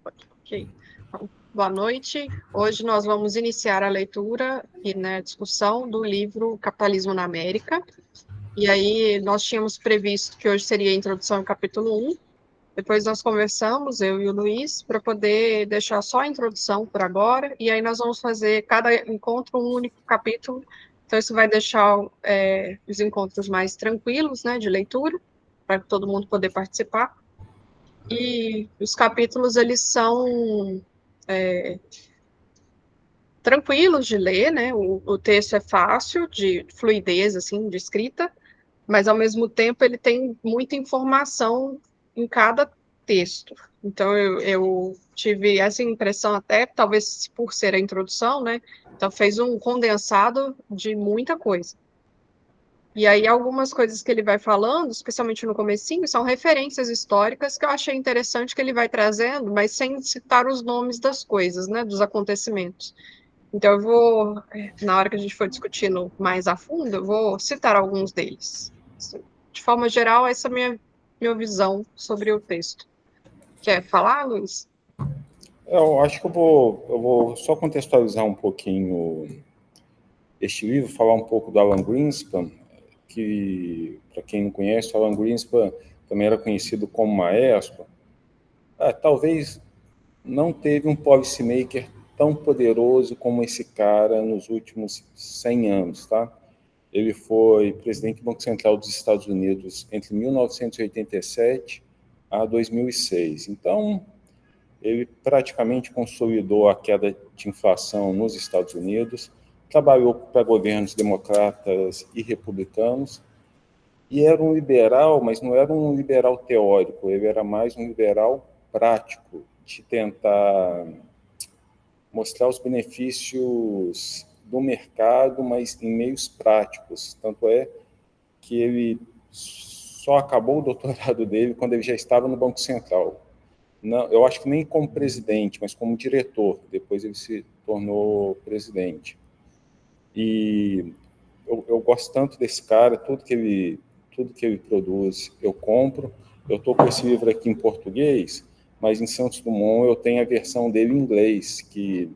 Ok. Então, boa noite. Hoje nós vamos iniciar a leitura e a discussão do livro Capitalismo na América. E aí nós tínhamos previsto que hoje seria a introdução ao capítulo 1. Depois nós conversamos, eu e o Luiz, para poder deixar só a introdução por agora. E aí nós vamos fazer cada encontro um único capítulo. Então isso vai deixar os encontros mais tranquilos, né, de leitura, para todo mundo poder participar. E os capítulos, eles são tranquilos de ler, né? O texto é fácil, de fluidez, assim, de escrita, mas, ao mesmo tempo, ele tem muita informação em cada texto. Então, eu tive essa impressão até, talvez por ser a introdução, né? Então, fez um condensado de muita coisa. E aí, algumas coisas que ele vai falando, especialmente no comecinho, são referências históricas que eu achei interessante que ele vai trazendo, mas sem citar os nomes das coisas, né, dos acontecimentos. Então, eu vou, na hora que a gente for discutindo mais a fundo, eu vou citar alguns deles. De forma geral, essa é a minha visão sobre o texto. Quer falar, Luiz? Eu acho que eu vou só contextualizar um pouquinho este livro, falar um pouco do Alan Greenspan, que, para quem não conhece, o Alan Greenspan também era conhecido como Maestro. Talvez não teve um policymaker tão poderoso como esse cara nos últimos 100 anos, tá? Ele foi presidente do Banco Central dos Estados Unidos entre 1987 a 2006. Então, ele praticamente consolidou a queda de inflação nos Estados Unidos, trabalhou para governos democratas e republicanos, e era um liberal, mas não era um liberal teórico, ele era mais um liberal prático, de tentar mostrar os benefícios do mercado, mas em meios práticos. Tanto é que ele só acabou o doutorado dele quando ele já estava no Banco Central. Não, eu acho que nem como presidente, mas como diretor. Depois ele se tornou presidente. E eu gosto tanto desse cara, tudo que ele produz, eu compro. Eu estou com esse livro aqui em português, mas em Santos Dumont eu tenho a versão dele em inglês, que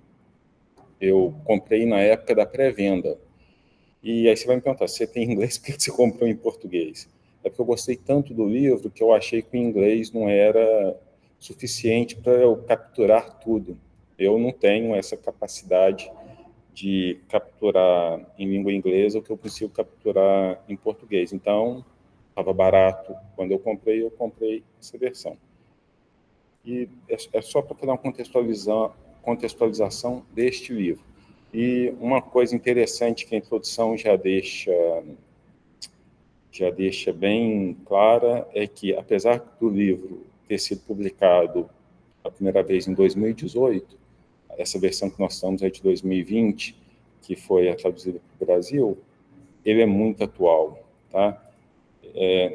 eu comprei na época da pré-venda. E aí você vai me perguntar, você tem inglês, por que você comprou em português? É porque eu gostei tanto do livro que eu achei que o inglês não era suficiente para eu capturar tudo. Eu não tenho essa capacidade de capturar em língua inglesa o que eu consigo capturar em português. Então, estava barato. Quando eu comprei essa versão. E é só para dar uma contextualização deste livro. E uma coisa interessante que a introdução já deixa bem clara é que, apesar do livro ter sido publicado a primeira vez em 2018, essa versão que nós estamos é de 2020, que foi a traduzida para o Brasil, ele é muito atual, tá?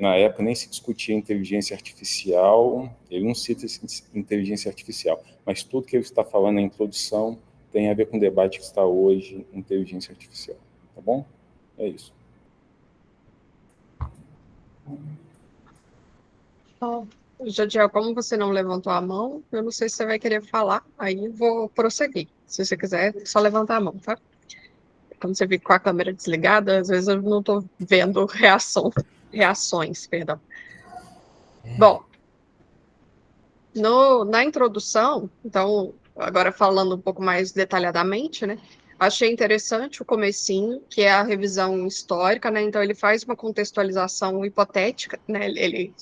Na época nem se discutia inteligência artificial, ele não cita inteligência artificial, mas tudo que ele está falando na introdução tem a ver com o debate que está hoje, inteligência artificial, tá bom? É isso. Oh, Jadiel, como você não levantou a mão, eu não sei se você vai querer falar, aí eu vou prosseguir. Se você quiser, só levantar a mão, tá? Quando você fica com a câmera desligada, às vezes eu não estou vendo reações, perdão. Bom, na introdução, então, agora falando um pouco mais detalhadamente, né? Achei interessante o comecinho, que é a revisão histórica, né? Então, ele faz uma contextualização hipotética, né? Ele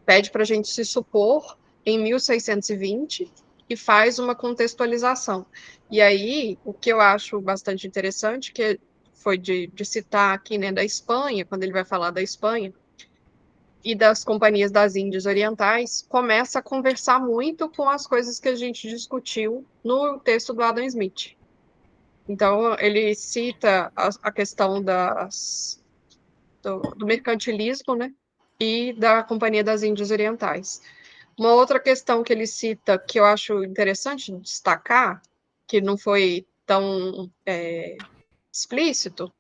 pede para a gente se supor em 1620 e faz uma contextualização. E aí, o que eu acho bastante interessante, que foi de citar aqui, né, da Espanha, quando ele vai falar da Espanha, e das companhias das Índias Orientais, começa a conversar muito com as coisas que a gente discutiu no texto do Adam Smith. Então, ele cita a questão do mercantilismo, né, e da Companhia das Índias Orientais. Uma outra questão que ele cita, que eu acho interessante destacar, que não foi tão explícito,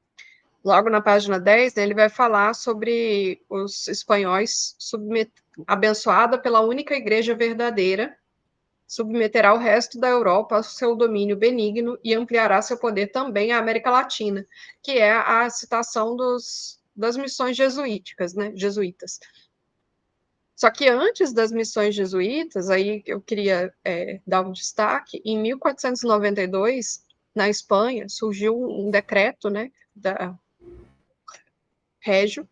logo na página 10, né, ele vai falar sobre os espanhóis abençoada pela única igreja verdadeira, submeterá o resto da Europa ao seu domínio benigno e ampliará seu poder também à América Latina, que é a citação das missões jesuíticas, né, jesuítas. Só que antes das missões jesuítas, aí eu queria dar um destaque, em 1492, na Espanha, surgiu um decreto, né, da Régio,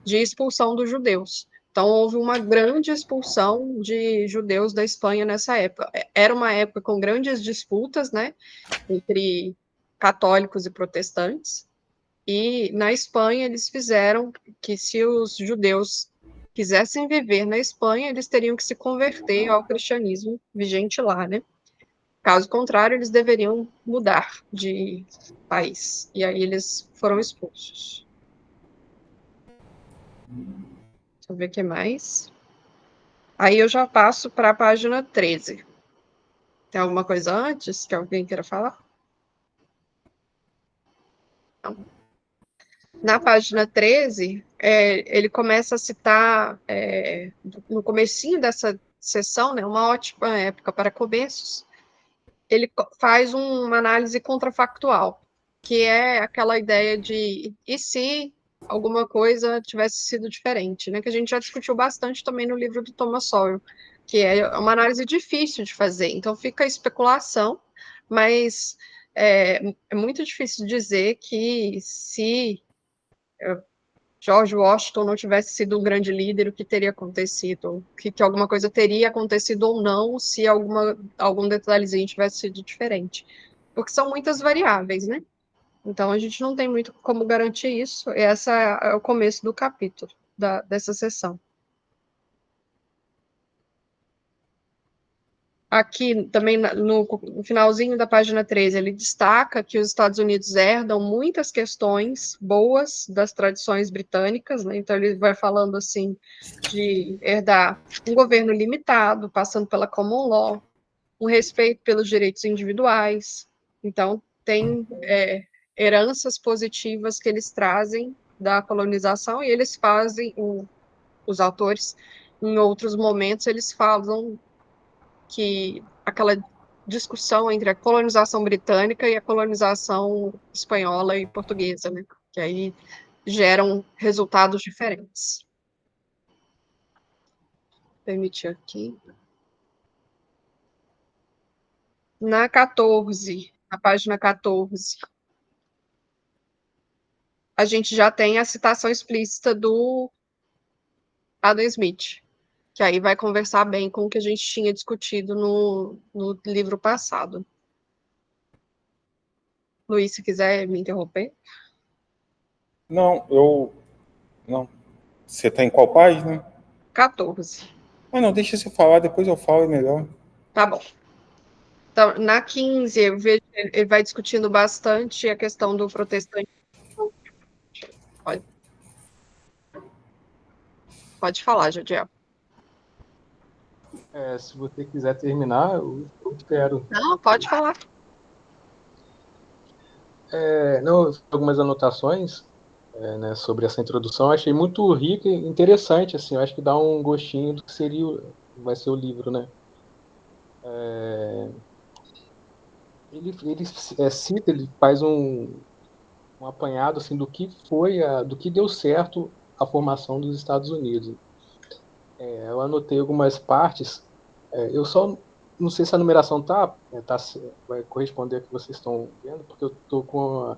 de expulsão dos judeus. Então, houve uma grande expulsão de judeus da Espanha nessa época. Era uma época com grandes disputas, né, entre católicos e protestantes, e na Espanha eles fizeram que se os judeus quisessem viver na Espanha, eles teriam que se converter ao cristianismo vigente lá, né? Caso contrário, eles deveriam mudar de país. E aí eles foram expulsos. Deixa eu ver o que mais. Aí eu já passo para a página 13. Tem alguma coisa antes que alguém queira falar? Não. Na página 13, ele começa a citar, no comecinho dessa sessão, né, uma ótima época para começos, ele faz uma análise contrafactual, que é aquela ideia de e se alguma coisa tivesse sido diferente, né, que a gente já discutiu bastante também no livro do Thomas Sowell, que é uma análise difícil de fazer, então fica a especulação, mas é muito difícil dizer que se George Washington não tivesse sido um grande líder, o que teria acontecido? Que alguma coisa teria acontecido ou não se algum detalhezinho tivesse sido diferente. Porque são muitas variáveis, né? Então a gente não tem muito como garantir isso. Essa é o começo do capítulo dessa sessão. Aqui também no finalzinho da página 13, ele destaca que os Estados Unidos herdam muitas questões boas das tradições britânicas, né? Então ele vai falando assim de herdar um governo limitado, passando pela common law, um respeito pelos direitos individuais. Então tem heranças positivas que eles trazem da colonização e eles fazem os autores em outros momentos eles falam que aquela discussão entre a colonização britânica e a colonização espanhola e portuguesa, né? Que aí geram resultados diferentes. Permitir aqui. Na 14, na página 14, a gente já tem a citação explícita do Adam Smith, que aí vai conversar bem com o que a gente tinha discutido no livro passado. Luiz, se quiser me interromper. Não. Você está em qual página? 14. Não, deixa você falar, depois eu falo, é melhor. Tá bom. Então, na 15, eu vejo que ele vai discutindo bastante a questão do protestantismo. Pode falar, Jadiel. Se você quiser terminar, eu espero. Não, pode falar. Não, algumas anotações né, sobre essa introdução. Eu achei muito rica e interessante. Assim, eu acho que dá um gostinho do que vai ser o livro, né? Ele cita, ele faz um apanhado assim do que do que deu certo a formação dos Estados Unidos. Eu anotei algumas partes. Eu só não sei se a numeração vai corresponder ao que vocês estão vendo, porque eu tô com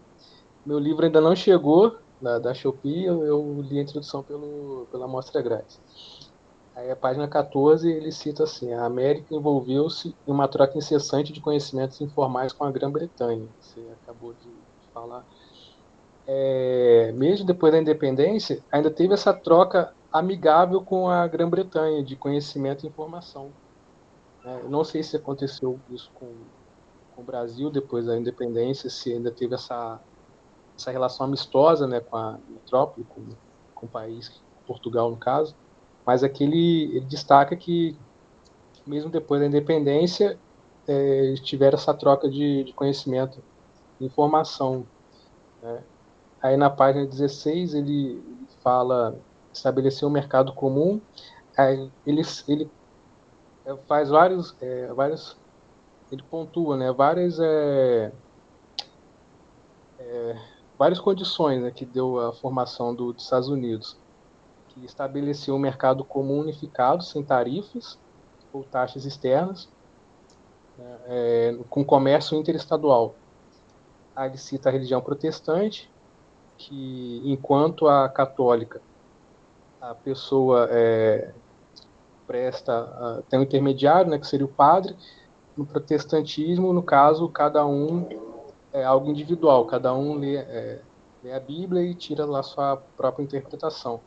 meu livro ainda não chegou da Shopee, eu li a introdução pela amostra grátis. Aí a página 14 ele cita assim: a América envolveu-se em uma troca incessante de conhecimentos informais com a Grã-Bretanha. Você acabou de falar. Mesmo depois da independência, ainda teve essa troca amigável com a Grã-Bretanha de conhecimento e informação. Eu não sei se aconteceu isso com o Brasil depois da independência, se ainda teve essa relação amistosa, né, com a metrópole, com o país, Portugal no caso, mas aqui ele destaca que mesmo depois da independência tiveram essa troca de conhecimento e informação, né? Aí na página 16 ele fala estabelecer um mercado comum. Aí ele faz vários, ele pontua, né, várias condições, né, que deu a formação dos Estados Unidos, que estabeleceu um mercado comum unificado, sem tarifas ou taxas externas, né, com comércio interestadual. Aí ele cita a religião protestante, que enquanto a católica, a pessoa tem um intermediário, né, que seria o padre. No protestantismo, no caso, cada um é algo individual, cada um lê a Bíblia e tira lá sua própria interpretação.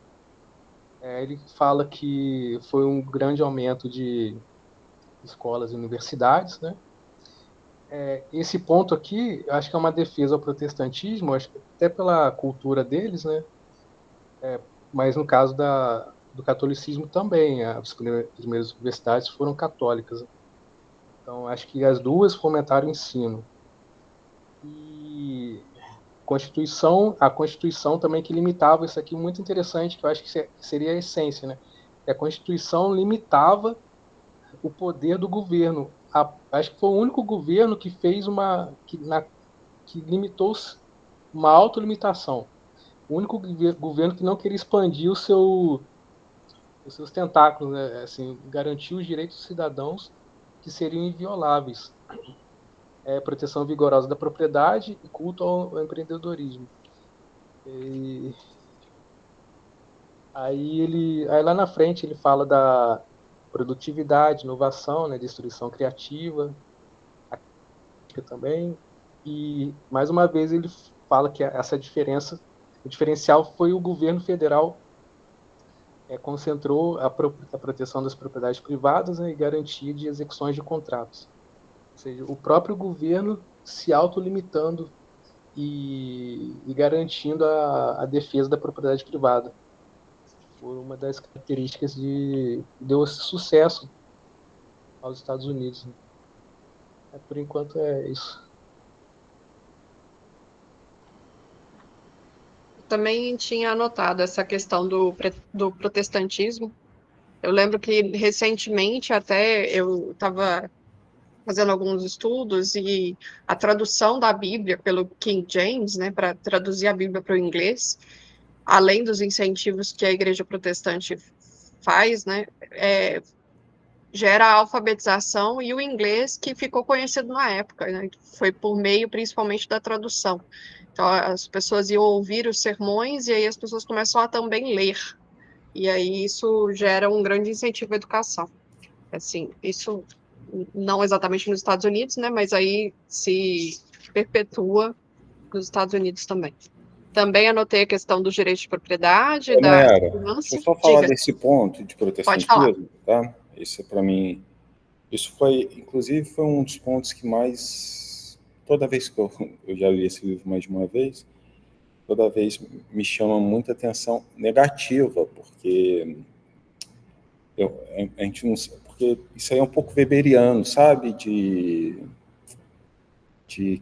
Ele fala que foi um grande aumento de escolas e universidades, né? Esse ponto aqui, eu acho que é uma defesa ao protestantismo, acho que até pela cultura deles, né? Mas no caso do catolicismo também, as primeiras universidades foram católicas. Então, acho que as duas fomentaram o ensino. E a Constituição também que limitava isso aqui, muito interessante, que eu acho que seria a essência, né? A Constituição limitava o poder do governo. Acho que foi o único governo que fez que limitou uma autolimitação. O único governo que não queria expandir os seus tentáculos, né? Assim, garantir os direitos dos cidadãos que seriam invioláveis. Proteção vigorosa da propriedade e culto ao empreendedorismo. E aí lá na frente ele fala da produtividade, inovação, né, destruição criativa, também. E mais uma vez ele fala que essa diferença, o diferencial foi o governo federal concentrou a proteção das propriedades privadas, né, e garantia de execuções de contratos. Ou seja, o próprio governo se autolimitando e garantindo a defesa da propriedade privada. Foi uma das características deu esse sucesso aos Estados Unidos. Né? Por enquanto é isso. Também tinha anotado essa questão do protestantismo. Eu lembro que recentemente até eu estava fazendo alguns estudos e a tradução da Bíblia pelo King James, né, para traduzir a Bíblia para o inglês, além dos incentivos que a Igreja Protestante faz, né, gera a alfabetização e o inglês que ficou conhecido na época, né, foi por meio principalmente da tradução. Então as pessoas iam ouvir os sermões e aí as pessoas começam a também ler. E aí isso gera um grande incentivo à educação. Assim, isso não exatamente nos Estados Unidos, né, mas aí se perpetua nos Estados Unidos também. Também anotei a questão dos direitos de propriedade, da Nayara, deixa segurança. eu só falar Diga, desse ponto de pode falar. protestantismo, tá? Isso para mim, isso foi, inclusive, foi um dos pontos que mais, toda vez que eu já li esse livro mais de uma vez, toda vez me chama muita atenção negativa, porque a gente não, porque isso aí é um pouco weberiano, sabe? De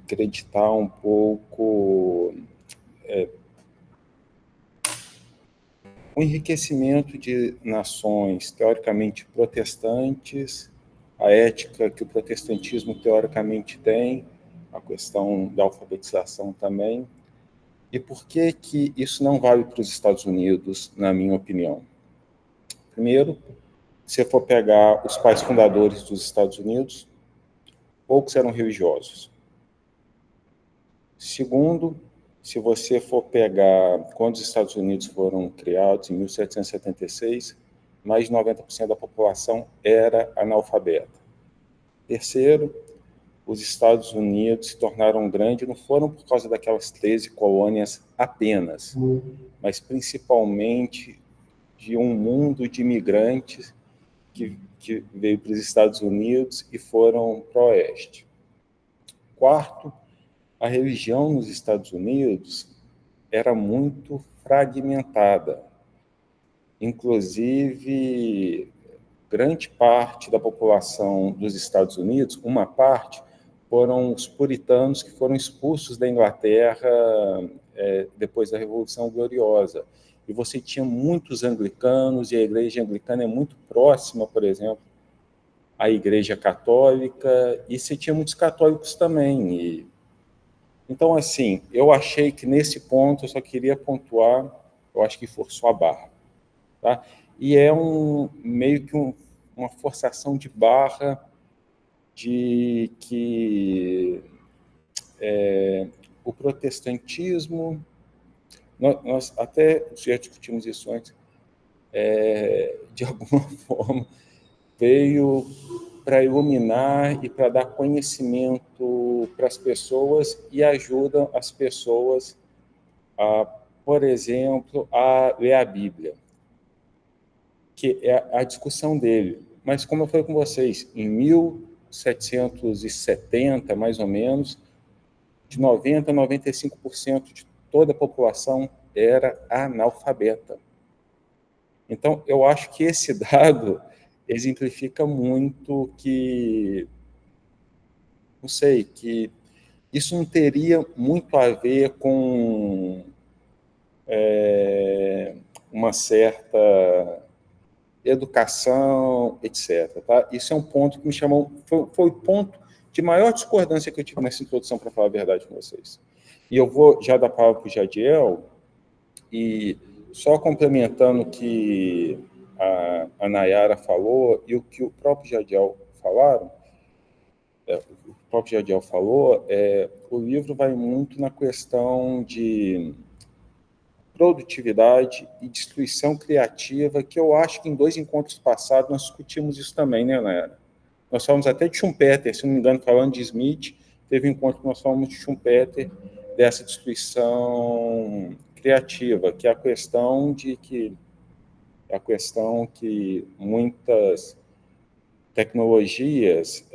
acreditar um pouco o enriquecimento de nações teoricamente protestantes, a ética que o protestantismo teoricamente tem, a questão da alfabetização também. E por que que isso não vale para os Estados Unidos, na minha opinião? Primeiro, se você for pegar os pais fundadores dos Estados Unidos, poucos eram religiosos. Segundo, se você for pegar quando os Estados Unidos foram criados, em 1776, mais de 90% da população era analfabeta. Terceiro, os Estados Unidos se tornaram grandes, não foram por causa daquelas 13 colônias apenas, mas principalmente de um mundo de imigrantes que veio para os Estados Unidos e foram para o oeste. Quarto, a religião nos Estados Unidos era muito fragmentada. Inclusive, grande parte da população dos Estados Unidos, uma parte, foram os puritanos que foram expulsos da Inglaterra depois da Revolução Gloriosa. E você tinha muitos anglicanos, e a igreja anglicana é muito próxima, por exemplo, a Igreja Católica, e você tinha muitos católicos também. Então, assim, eu achei que nesse ponto eu só queria pontuar, eu acho que forçou a barra. Tá? E é meio que uma forçação de barra de que o protestantismo, nós até já discutimos isso antes, de alguma forma veio para iluminar e para dar conhecimento para as pessoas e ajuda as pessoas por exemplo, a ler a Bíblia, que é a discussão dele. Mas, como eu falei com vocês, em 1770, mais ou menos, de 90% a 95% de toda a população era analfabeta. Então, eu acho que esse dado exemplifica muito que, não sei, que isso não teria muito a ver com uma certa educação, etc. Tá? Isso é um ponto que me chamou, foi o ponto de maior discordância que eu tive nessa introdução, para falar a verdade com vocês. E eu vou já dar a palavra para o Jadiel, e só complementando o que a Nayara falou e o que o próprio Jadiel falaram, o próprio Jadiel falou, o livro vai muito na questão de produtividade e destruição criativa, que eu acho que em 2 encontros passados nós discutimos isso também, né, Nayara? Nós falamos até de Schumpeter, se não me engano, falando de Smith, teve um encontro que nós falamos de Schumpeter, dessa destruição criativa, que é a questão que muitas tecnologias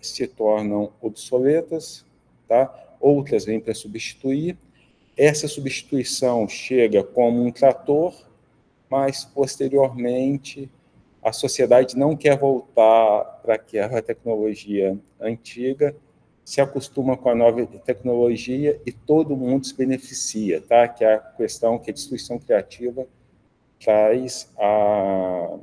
se tornam obsoletas, tá? Outras vêm para substituir. Essa substituição chega como um trator, mas, posteriormente, a sociedade não quer voltar para aquela tecnologia antiga, se acostuma com a nova tecnologia e todo mundo se beneficia, tá? Que é a questão que a destruição criativa traz a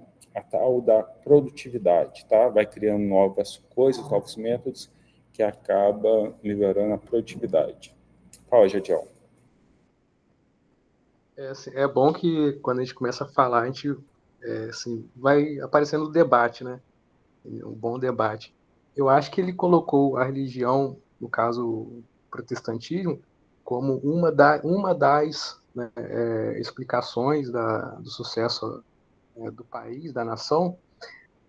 tal da produtividade, tá? Vai criando novas coisas, novos métodos, que acaba melhorando a produtividade. Fala, Jadiel. Assim, é bom que quando a gente começa a falar, a gente assim, vai aparecendo o debate, né? Um bom debate. Eu acho que ele colocou a religião, no caso o protestantismo, como uma das, né, explicações do sucesso do país, da nação,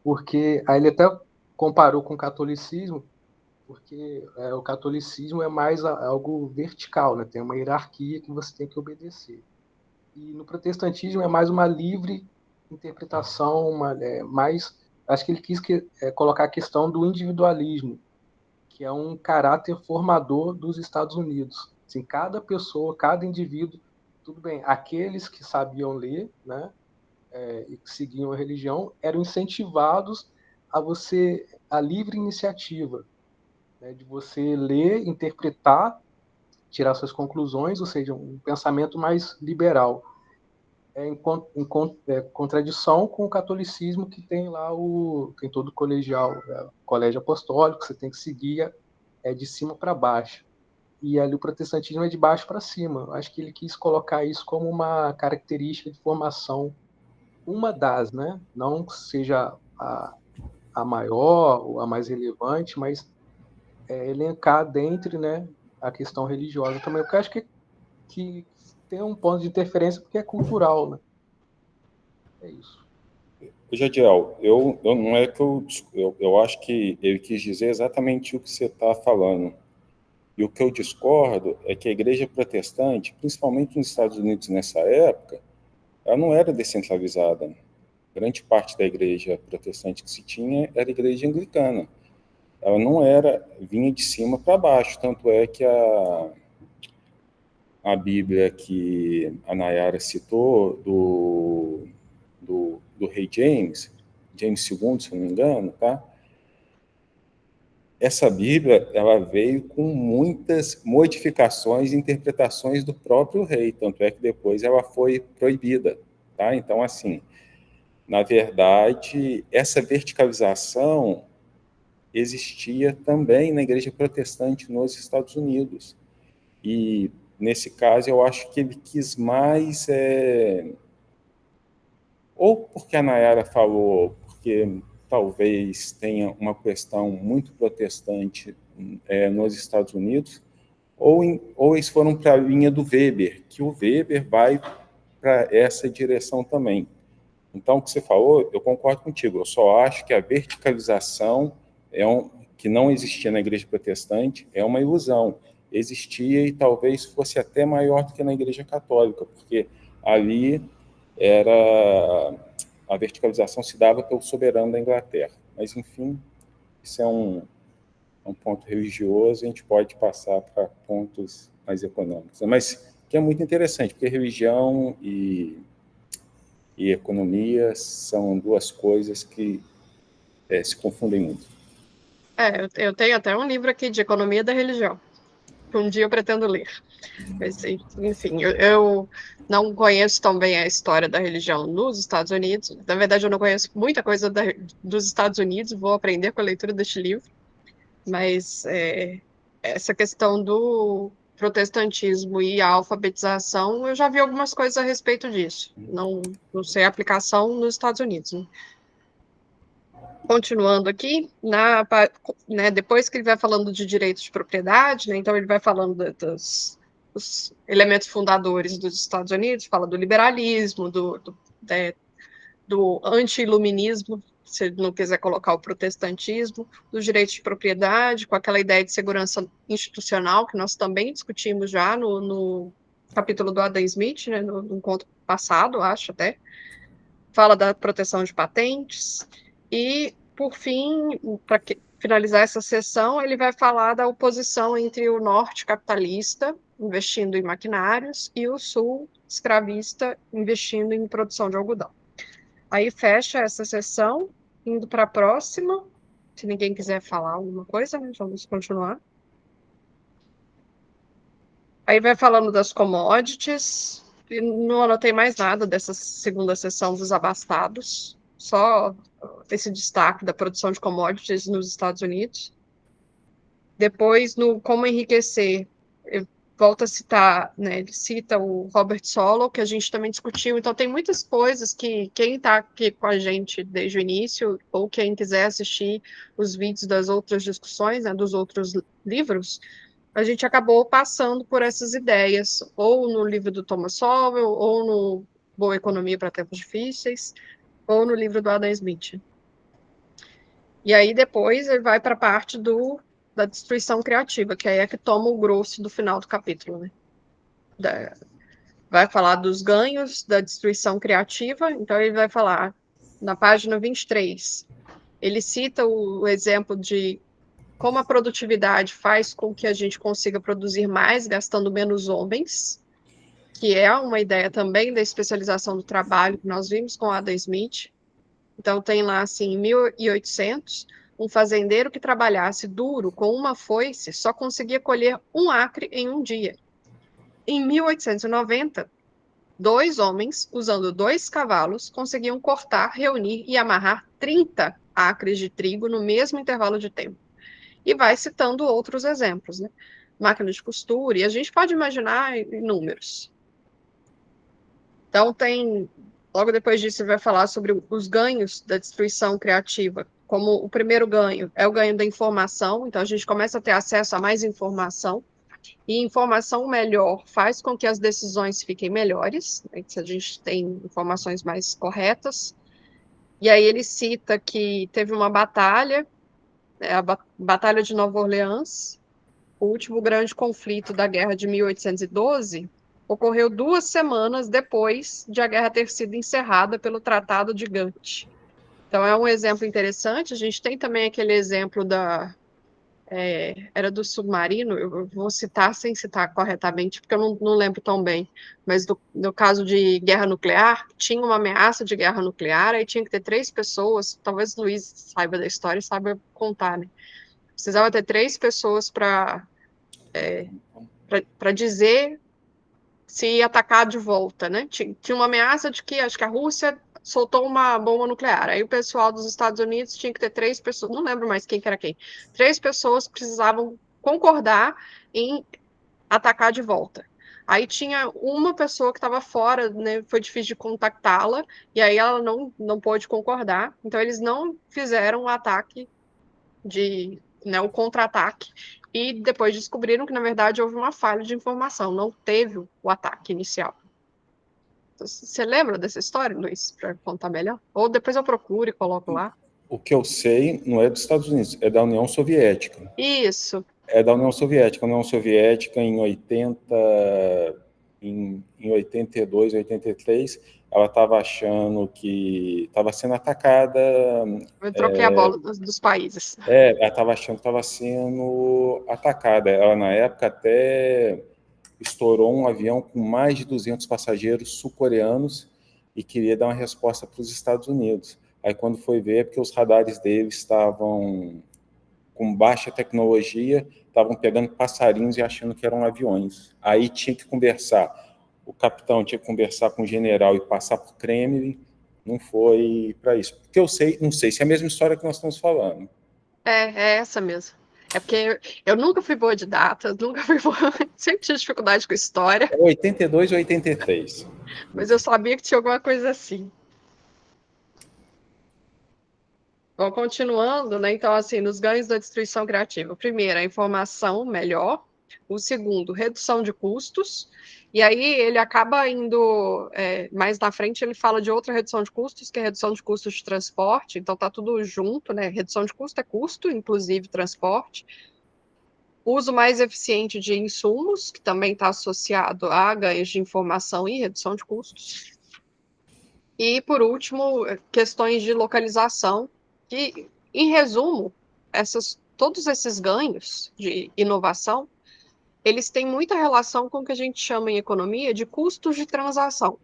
porque aí ele até comparou com o catolicismo, porque o catolicismo é mais algo vertical, né? Tem uma hierarquia que você tem que obedecer. E no protestantismo é mais uma livre interpretação, mais, acho que ele quis colocar a questão do individualismo, que é um caráter formador dos Estados Unidos. Assim, cada pessoa, cada indivíduo, tudo bem, aqueles que sabiam ler, né, e que seguiam a religião, eram incentivados a livre iniciativa, né, de você ler, interpretar, tirar suas conclusões, ou seja, um pensamento mais liberal. Em contradição com o catolicismo, que tem lá tem todo o colégio apostólico, você tem que seguir de cima para baixo. E ali o protestantismo é de baixo para cima. Acho que ele quis colocar isso como uma característica de formação, uma das, né? Não seja a maior ou a mais relevante, mas elencar dentro, né, a questão religiosa também. Porque eu acho que tem um ponto de interferência porque é cultural, né? É isso. Jadiel, eu não é que eu acho que ele quis dizer exatamente o que você está falando. E o que eu discordo é que a igreja protestante, principalmente nos Estados Unidos nessa época, ela não era descentralizada. Grande parte da igreja protestante que se tinha era a igreja anglicana. Ela não vinha de cima para baixo, tanto é que a Bíblia que a Nayara citou, do rei James II, se não me engano, tá? Essa Bíblia, ela veio com muitas modificações e interpretações do próprio rei, tanto é que depois ela foi proibida, tá? Então, assim, na verdade, essa verticalização existia também na Igreja Protestante nos Estados Unidos. E, nesse caso, eu acho que ele quis mais... ou porque a Nayara falou, porque talvez tenha uma questão muito protestante nos Estados Unidos, ou eles foram para a linha do Weber, que o Weber vai para essa direção também. Então, o que você falou, eu concordo contigo, eu só acho que a verticalização que não existia na Igreja Protestante é uma ilusão. Existia e talvez fosse até maior do que na Igreja Católica, porque ali a verticalização se dava pelo soberano da Inglaterra. Mas, enfim, isso é um ponto religioso, a gente pode passar para pontos mais econômicos. Mas que é muito interessante, porque religião e economia são duas coisas que se confundem muito. Eu tenho até um livro aqui de economia da religião, que um dia eu pretendo ler. Mas, enfim, eu não conheço tão bem a história da religião nos Estados Unidos. Na verdade, eu não conheço muita coisa dos Estados Unidos, vou aprender com a leitura deste livro. Mas essa questão do protestantismo e a alfabetização, eu já vi algumas coisas a respeito disso. Não sei a aplicação nos Estados Unidos, né? Continuando aqui, depois que ele vai falando de direitos de propriedade, né, então ele vai falando dos elementos fundadores dos Estados Unidos, fala do liberalismo, do anti-iluminismo, se ele não quiser colocar o protestantismo, dos direitos de propriedade, com aquela ideia de segurança institucional, que nós também discutimos já no capítulo do Adam Smith, né, no encontro passado, acho até. Fala da proteção de patentes. E, por fim, para finalizar essa sessão, ele vai falar da oposição entre o norte capitalista, investindo em maquinários, e o sul escravista, investindo em produção de algodão. Aí fecha essa sessão, indo para a próxima. Se ninguém quiser falar alguma coisa, né, vamos continuar. Aí vai falando das commodities. E não anotei mais nada dessa segunda sessão dos abastados, só esse destaque da produção de commodities nos Estados Unidos. Depois, no Como Enriquecer, volta a citar, né, ele cita o Robert Solow, que a gente também discutiu. Então, tem muitas coisas que quem está aqui com a gente desde o início, ou quem quiser assistir os vídeos das outras discussões, né, dos outros livros, a gente acabou passando por essas ideias, ou no livro do Thomas Sowell, ou no Boa Economia para Tempos Difíceis, ou no livro do Adam Smith. E aí, depois, ele vai para a parte da destruição criativa, que aí é que toma o grosso do final do capítulo, né? Vai falar dos ganhos da destruição criativa, então ele vai falar, na página 23, ele cita o exemplo de como a produtividade faz com que a gente consiga produzir mais gastando menos homens, que é uma ideia também da especialização do trabalho que nós vimos com Adam Smith. Então, tem lá, assim, em 1800, um fazendeiro que trabalhasse duro com uma foice só conseguia colher 1 acre em um dia. Em 1890, 2 homens, usando 2 cavalos, conseguiam cortar, reunir e amarrar 30 acres de trigo no mesmo intervalo de tempo. E vai citando outros exemplos, né? Máquina de costura, e a gente pode imaginar inúmeros. Então, logo depois disso, ele vai falar sobre os ganhos da destruição criativa, como o primeiro ganho é o ganho da informação, então a gente começa a ter acesso a mais informação, e informação melhor faz com que as decisões fiquem melhores, né, se a gente tem informações mais corretas. E aí ele cita que teve uma batalha, a Batalha de Nova Orleans, o último grande conflito da Guerra de 1812, ocorreu 2 semanas depois de a guerra ter sido encerrada pelo Tratado de Ghent. Então, é um exemplo interessante. A gente tem também aquele exemplo era do submarino, eu vou citar sem citar corretamente, porque eu não lembro tão bem, mas no caso de guerra nuclear, tinha uma ameaça de guerra nuclear, aí tinha que ter 3 pessoas, talvez o Luiz saiba da história e saiba contar, né? Precisava ter 3 pessoas para dizer se ia atacar de volta, né? Tinha uma ameaça de que, acho que a Rússia soltou uma bomba nuclear. Aí o pessoal dos Estados Unidos tinha que ter 3 pessoas, não lembro mais quem que era quem. 3 pessoas precisavam concordar em atacar de volta. Aí tinha uma pessoa que estava fora, né? Foi difícil de contactá-la, e aí ela não pôde concordar. Então eles não fizeram o ataque né, o contra-ataque. E depois descobriram que, na verdade, houve uma falha de informação, não teve o ataque inicial. Você lembra dessa história, Luiz, para contar melhor? Ou depois eu procuro e coloco lá. O que eu sei não é dos Estados Unidos, é da União Soviética. Isso. É da União Soviética. A União Soviética, em 82, 83, ela estava achando que estava sendo atacada. Eu troquei a bola dos países. Ela estava achando que estava sendo atacada. Ela, na época, até estourou um avião com mais de 200 passageiros sul-coreanos e queria dar uma resposta para os Estados Unidos. Aí, quando foi ver, é porque os radares deles estavam com baixa tecnologia, estavam pegando passarinhos e achando que eram aviões. Aí tinha que conversar. O capitão tinha que conversar com o general e passar para o Kremlin. Não foi para isso. Porque eu sei, não sei se é a mesma história que nós estamos falando. É essa mesmo. É porque eu nunca fui boa de datas, nunca fui boa, sempre tive dificuldade com história. É 82 ou 83. Mas eu sabia que tinha alguma coisa assim. Bom, continuando, né? Então, assim, nos ganhos da destruição criativa. O primeiro, a informação melhor. O segundo, redução de custos. E aí ele acaba indo mais na frente, ele fala de outra redução de custos, que é a redução de custos de transporte. Então tá tudo junto, né? Redução de custo é custo, inclusive transporte. Uso mais eficiente de insumos, que também está associado a ganhos de informação e redução de custos. E, por último, questões de localização, que, em resumo, todos esses ganhos de inovação, eles têm muita relação com o que a gente chama em economia de custos de transação.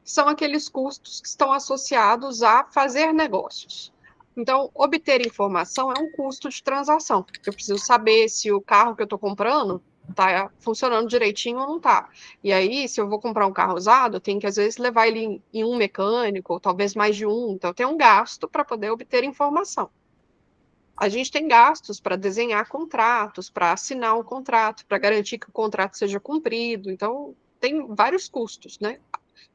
São aqueles custos que estão associados a fazer negócios. Então, obter informação é um custo de transação. Eu preciso saber se o carro que eu estou comprando está funcionando direitinho ou não está. E aí, se eu vou comprar um carro usado, eu tenho que, às vezes, levar ele em um mecânico, ou talvez mais de um. Então, eu tenho um gasto para poder obter informação. A gente tem gastos para desenhar contratos, para assinar um contrato, para garantir que o contrato seja cumprido. Então, tem vários custos, né?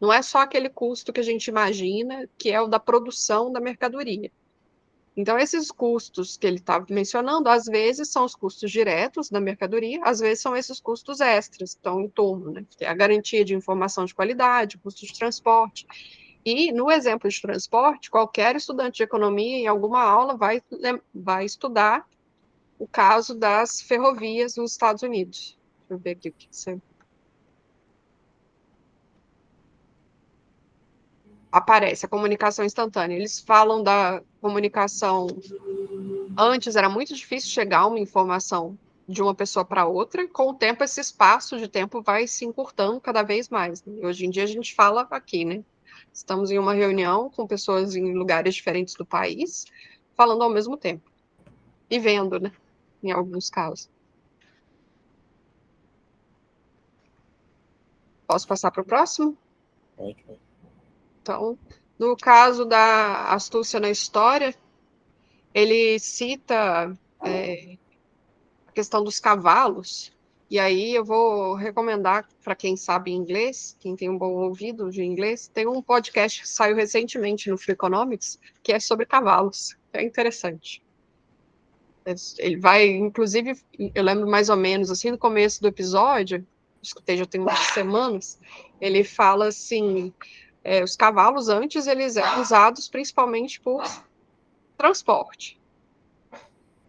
Não é só aquele custo que a gente imagina, que é o da produção da mercadoria. Então, esses custos que ele está mencionando, às vezes são os custos diretos da mercadoria, às vezes são esses custos extras, que estão em torno, né? Que é a garantia de informação de qualidade, custo de transporte. E, no exemplo de transporte, qualquer estudante de economia, em alguma aula, vai estudar o caso das ferrovias nos Estados Unidos. Deixa eu ver aqui o que você... Aparece a comunicação instantânea. Eles falam da comunicação. Antes era muito difícil chegar uma informação de uma pessoa para outra. Com o tempo, esse espaço de tempo vai se encurtando cada vez mais. Né? Hoje em dia, a gente fala aqui, né? Estamos em uma reunião com pessoas em lugares diferentes do país, falando ao mesmo tempo. E vendo, né? Em alguns casos. Posso passar para o próximo? Pode. Então, no caso da astúcia na história, ele cita a questão dos cavalos, e aí eu vou recomendar para quem sabe inglês, quem tem um bom ouvido de inglês, tem um podcast que saiu recentemente no Free Economics, que é sobre cavalos. É interessante. Ele vai, inclusive, eu lembro mais ou menos, assim, no começo do episódio, escutei já tem umas semanas, ele fala assim, os cavalos antes eles eram usados principalmente por transporte.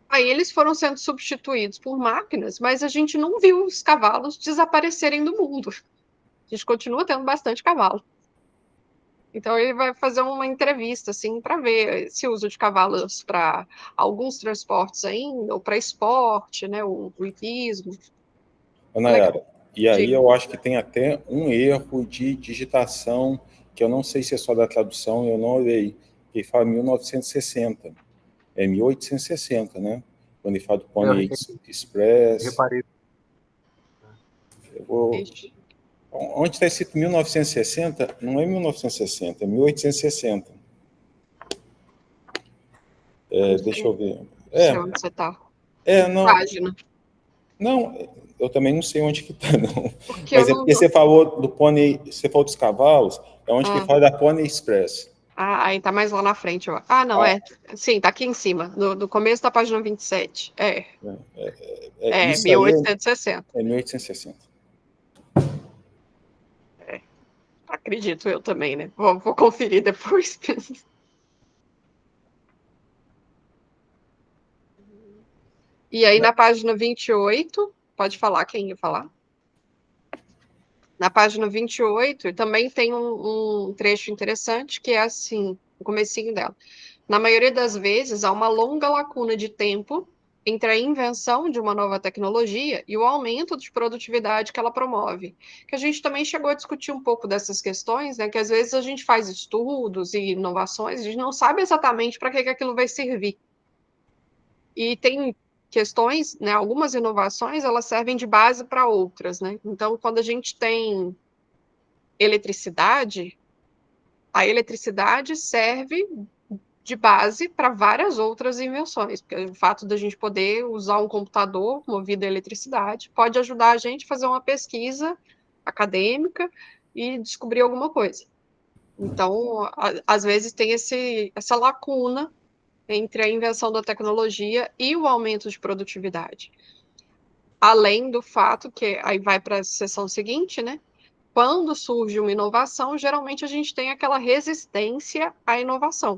Aí eles foram sendo substituídos por máquinas, mas a gente não viu os cavalos desaparecerem do mundo. A gente continua tendo bastante cavalo. Então ele vai fazer uma entrevista assim para ver se o uso de cavalos para alguns transportes ainda, ou para esporte, né, o hipismo. Nayara, e aí Diga. eu acho que tem até um erro de digitação, que eu não sei se é só da tradução, eu não olhei, que fala 1960. É 1860, né? Quando ele fala do Pony Express. Reparei. Eu vou... Onde está escrito 1960, não é 1960, é 1860. Deixa eu ver. Não sei onde você está. Não. Página. Não, eu também não sei onde que está, não. Porque Mas é porque você falou do Pony, você falou dos cavalos, é onde que fala da Pony Express. Aí tá mais lá na frente. Não, sim, tá aqui em cima, no começo da página 27. Isso 1860. É 1860. Acredito eu também, né? Vou conferir depois. E aí, na página 28, pode falar quem ia falar? Na página 28, também tem um trecho interessante, que é assim, o comecinho dela. Na maioria das vezes, há uma longa lacuna de tempo entre a invenção de uma nova tecnologia e o aumento de produtividade que ela promove. Que a gente também chegou a discutir um pouco dessas questões, né? Que às vezes a gente faz estudos e inovações, a gente não sabe exatamente para que aquilo vai servir. E tem questões, né? Algumas inovações, elas servem de base para outras, né? Então, quando a gente tem eletricidade, a eletricidade serve de base para várias outras invenções, porque o fato da gente poder usar um computador movido a eletricidade pode ajudar a gente a fazer uma pesquisa acadêmica e descobrir alguma coisa. Então, às vezes tem essa lacuna entre a invenção da tecnologia e o aumento de produtividade. Além do fato que, aí vai para a seção seguinte, né? Quando surge uma inovação, geralmente a gente tem aquela resistência à inovação,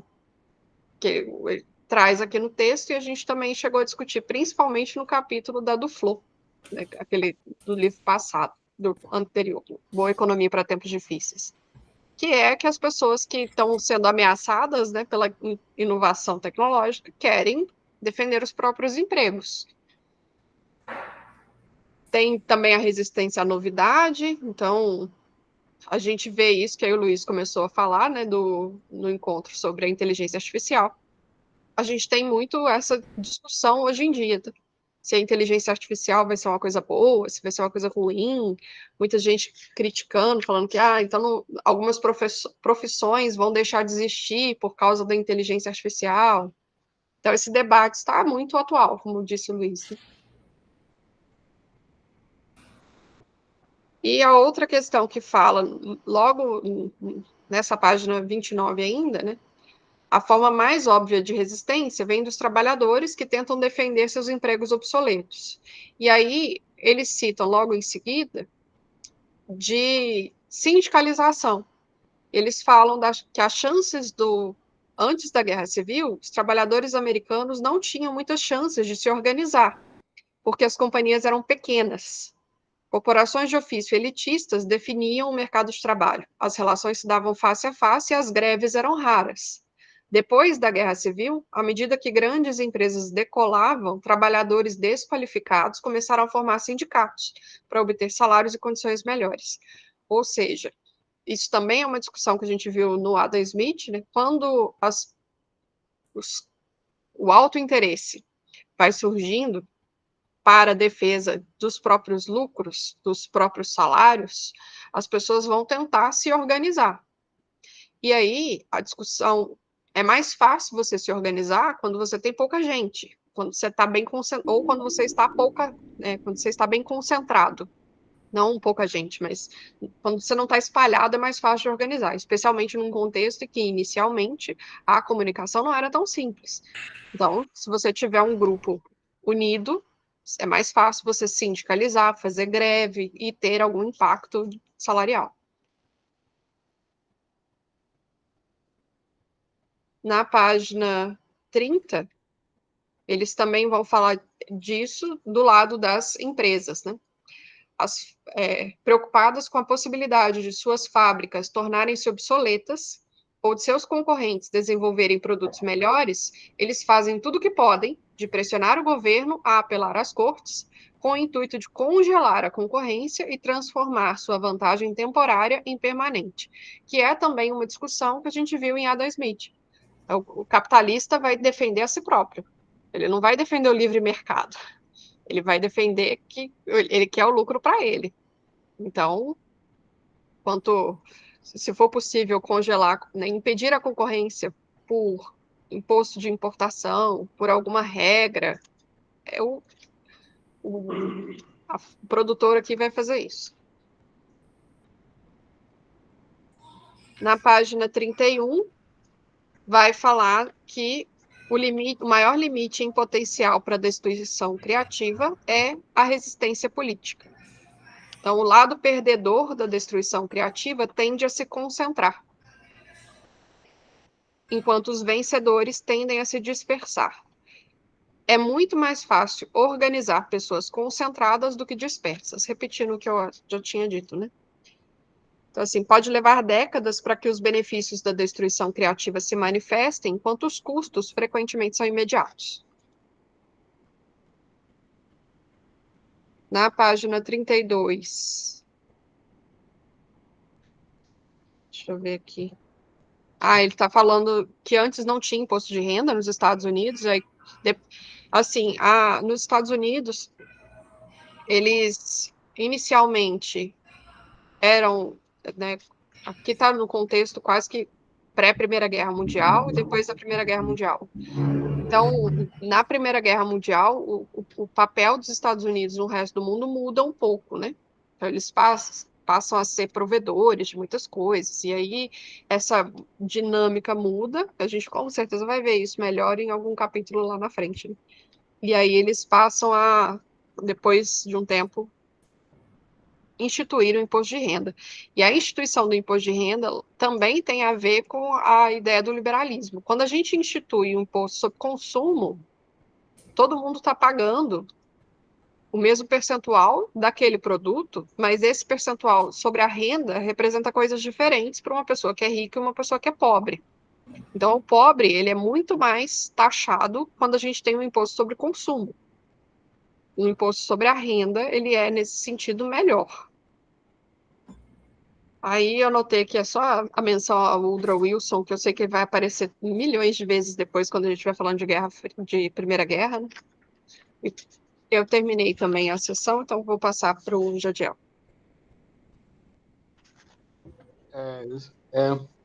que ele traz aqui no texto, e a gente também chegou a discutir, principalmente no capítulo da Duflo, né, aquele do livro passado, do anterior, Boa Economia para Tempos Difíceis, que é que as pessoas que estão sendo ameaçadas, né, pela inovação tecnológica querem defender os próprios empregos. Tem também a resistência à novidade, então a gente vê isso, que aí o Luiz começou a falar, né, no encontro sobre a inteligência artificial. A gente tem muito essa discussão hoje em dia, tá? Se a inteligência artificial vai ser uma coisa boa, se vai ser uma coisa ruim, muita gente criticando, falando que então algumas profissões vão deixar de existir por causa da inteligência artificial. Então esse debate está muito atual, como disse o Luiz. E a outra questão que fala logo nessa página 29 ainda, né? A forma mais óbvia de resistência vem dos trabalhadores que tentam defender seus empregos obsoletos. E aí eles citam logo em seguida de sindicalização. Eles falam que as chances antes da Guerra Civil, os trabalhadores americanos não tinham muitas chances de se organizar, porque as companhias eram pequenas. Corporações de ofício elitistas definiam o mercado de trabalho. As relações se davam face a face e as greves eram raras. Depois da Guerra Civil, à medida que grandes empresas decolavam, trabalhadores desqualificados começaram a formar sindicatos para obter salários e condições melhores. Ou seja, isso também é uma discussão que a gente viu no Adam Smith, né? Quando o alto interesse vai surgindo para a defesa dos próprios lucros, dos próprios salários, as pessoas vão tentar se organizar. E aí, a discussão é mais fácil você se organizar quando você tem pouca gente, quando você está bem concentrado, ou quando você está quando você está bem concentrado. Não pouca gente, mas quando você não está espalhado é mais fácil de organizar, especialmente num contexto em que, inicialmente, a comunicação não era tão simples. Então, se você tiver um grupo unido, é mais fácil você sindicalizar, fazer greve e ter algum impacto salarial. Na página 30, eles também vão falar disso do lado das empresas, né? Preocupadas com a possibilidade de suas fábricas tornarem-se obsoletas ou de seus concorrentes desenvolverem produtos melhores, eles fazem tudo o que podem de pressionar o governo a apelar às cortes, com o intuito de congelar a concorrência e transformar sua vantagem temporária em permanente, que é também uma discussão que a gente viu em Adam Smith. O capitalista vai defender a si próprio, ele não vai defender o livre mercado, ele vai defender que ele quer o lucro para ele. Então, Quanto, se for possível, congelar, né, impedir a concorrência por imposto de importação, por alguma regra, o, o produtor aqui vai fazer isso. Na página 31, vai falar que o maior limite em potencial para destruição criativa é a resistência política. Então, o lado perdedor da destruição criativa tende a se concentrar, enquanto os vencedores tendem a se dispersar. É muito mais fácil organizar pessoas concentradas do que dispersas, repetindo o que eu já tinha dito, né? Então, assim, pode levar décadas para que os benefícios da destruição criativa se manifestem, enquanto os custos frequentemente são imediatos. Na página 32. Deixa eu ver aqui. Ele está falando que antes não tinha imposto de renda nos Estados Unidos. Assim, nos Estados Unidos, eles inicialmente eram, né, aqui está no contexto quase que pré-Primeira Guerra Mundial e depois da Primeira Guerra Mundial. Então, na Primeira Guerra Mundial, o papel dos Estados Unidos no resto do mundo muda um pouco, né? Então, eles passam a ser provedores de muitas coisas, e aí essa dinâmica muda, a gente com certeza vai ver isso melhor em algum capítulo lá na frente, né? E aí eles passam a, depois de um tempo, instituir o imposto de renda. E a instituição do imposto de renda também tem a ver com a ideia do liberalismo. Quando a gente institui um imposto sobre consumo, todo mundo está pagando o mesmo percentual daquele produto, mas esse percentual sobre a renda representa coisas diferentes para uma pessoa que é rica e uma pessoa que é pobre. Então, o pobre, ele é muito mais taxado quando a gente tem um imposto sobre consumo. O imposto sobre a renda, ele é, nesse sentido, melhor. Aí eu notei que é só a menção ao Woodrow Wilson, que eu sei que ele vai aparecer milhões de vezes depois, quando a gente vai falando de Primeira Guerra, né? E eu terminei também a sessão, então vou passar para o Jadiel.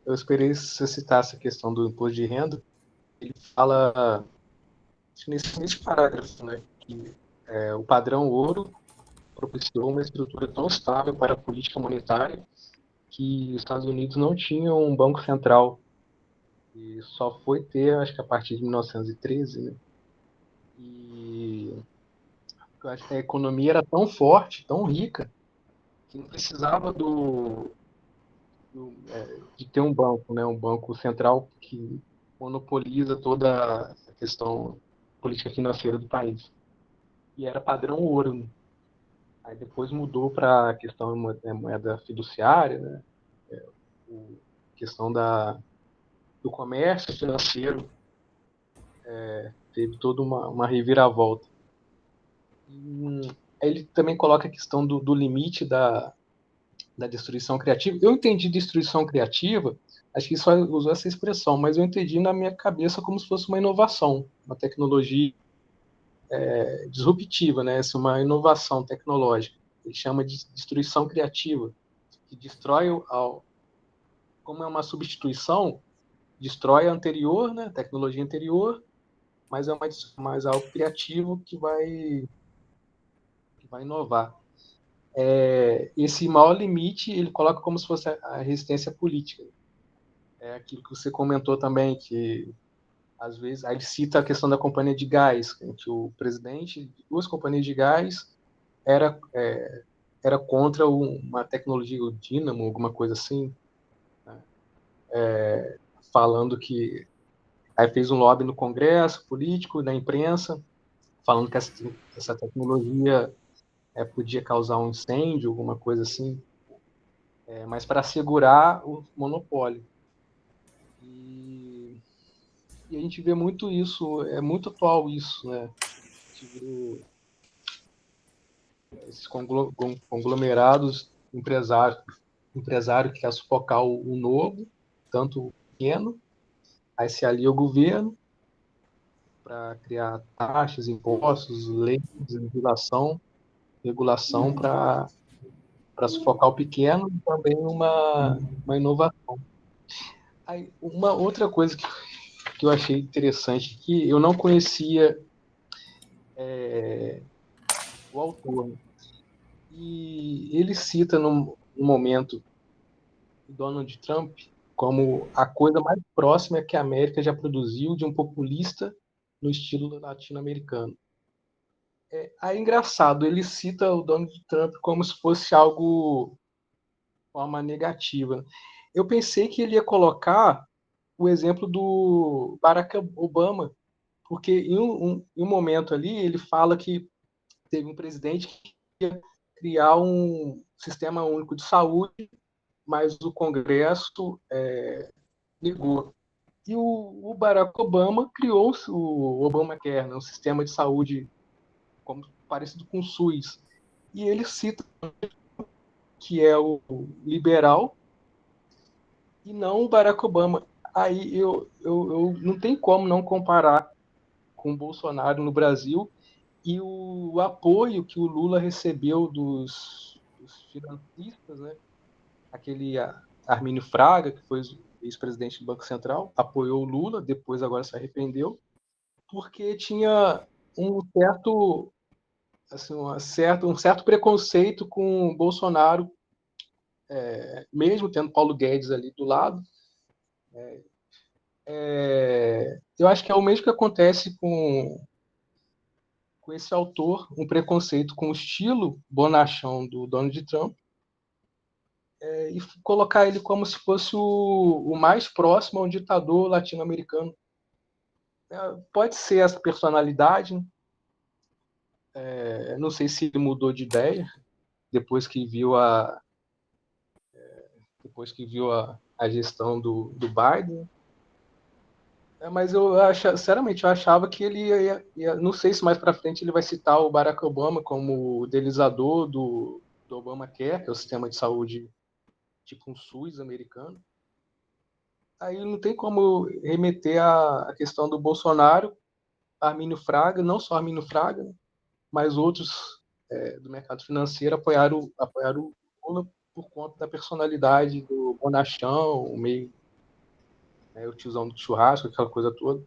Eu esperei você citar essa questão do imposto de renda. Ele fala, nesse parágrafo, né, que o padrão ouro propiciou uma estrutura tão estável para a política monetária que os Estados Unidos não tinham um banco central. E só foi ter, acho que a partir de 1913, né? E eu acho que a economia era tão forte, tão rica, que não precisava de ter um banco, né? Um banco central que monopoliza toda a questão política financeira do país. E era padrão ouro, né? Aí depois mudou para a questão da moeda fiduciária, né? Questão do comércio financeiro, teve toda uma reviravolta. Ele também coloca a questão do limite da destruição criativa. Eu entendi destruição criativa, acho que só usou essa expressão, mas eu entendi na minha cabeça como se fosse uma inovação, uma tecnologia disruptiva, né? Uma inovação tecnológica. Ele chama de destruição criativa, que destrói como é uma substituição, destrói a anterior, né? A tecnologia anterior, mas é mais algo criativo que vai inovar. Esse maior limite ele coloca como se fosse a resistência política. É aquilo que você comentou também, que às vezes aí ele cita a questão da companhia de gás, que o presidente de duas companhias de gás era contra uma tecnologia, o dínamo, alguma coisa assim, né? Falando que aí fez um lobby no Congresso político, na imprensa, falando que essa tecnologia podia causar um incêndio, alguma coisa assim, mas para assegurar o monopólio. E a gente vê muito isso, é muito atual isso, né? Esses conglomerados empresário que quer sufocar o novo, tanto o pequeno, aí se alia ao governo para criar taxas, impostos, leis, regulação para para sufocar o pequeno e também uma inovação. Aí, uma outra coisa que eu achei interessante, que eu não conhecia o autor, e ele cita no momento o Donald Trump como a coisa mais próxima que a América já produziu de um populista no estilo latino-americano. Aí, engraçado, ele cita o Donald Trump como se fosse algo de forma negativa. Eu pensei que ele ia colocar o exemplo do Barack Obama, porque em um momento ali ele fala que teve um presidente que ia criar um sistema único de saúde, mas o Congresso negou. E o Barack Obama criou o Obamacare, né, um sistema de saúde como, parecido com o SUS. E ele cita que é o liberal e não o Barack Obama. Aí eu não tem como não comparar com o Bolsonaro no Brasil e o apoio que o Lula recebeu dos financistas, né? Aquele Armínio Fraga, que foi ex-presidente do Banco Central, apoiou o Lula, depois agora se arrependeu, porque tinha um certo, assim, um certo preconceito com o Bolsonaro, mesmo tendo Paulo Guedes ali do lado. Eu acho que é o mesmo que acontece com esse autor, um preconceito com o estilo bonachão do Donald Trump, e colocar ele como se fosse o mais próximo a um ditador latino-americano. Pode ser essa personalidade, não sei se ele mudou de ideia depois que viu a gestão do Biden. Mas sinceramente, eu achava que ele não sei se mais para frente ele vai citar o Barack Obama como o idealizador do Obamacare, que é o sistema de saúde tipo um SUS americano. Aí não tem como remeter a questão do Bolsonaro, Armínio Fraga, não só Armínio Fraga, né, mas outros do mercado financeiro apoiaram o Lula por conta da personalidade do bonachão, o meio, o tiozão do churrasco, aquela coisa toda.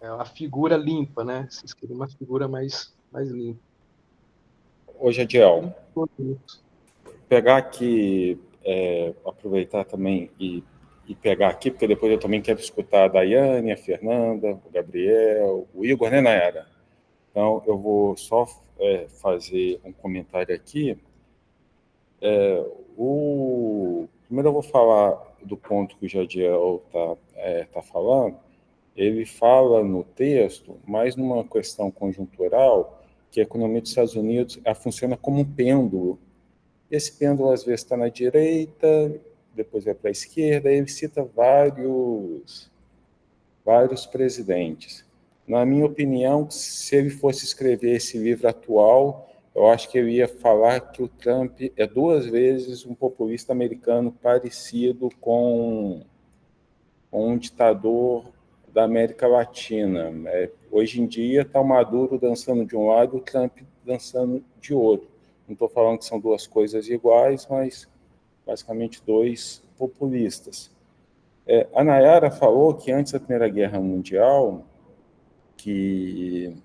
A figura limpa, né? Vocês queriam uma figura mais limpa. Ô, Jadiel, pegar aqui, aproveitar também e pegar aqui, porque depois eu também quero escutar a Daiane, a Fernanda, o Gabriel, o Igor, né, Nayara? Então, eu vou só fazer um comentário aqui. Primeiro eu vou falar do ponto que o Jadiel tá falando. Ele fala no texto, mais numa questão conjuntural, que a economia dos Estados Unidos funciona como um pêndulo. Esse pêndulo, às vezes, está na direita, depois vai para a esquerda, e ele cita vários presidentes. Na minha opinião, se ele fosse escrever esse livro atual, eu acho que ele ia falar que o Trump é 2 vezes um populista americano parecido com um ditador da América Latina. Hoje em dia está o Maduro dançando de um lado e o Trump dançando de outro. Não estou falando que são 2 coisas iguais, mas basicamente 2 populistas. A Nayara falou que antes da Primeira Guerra Mundial, que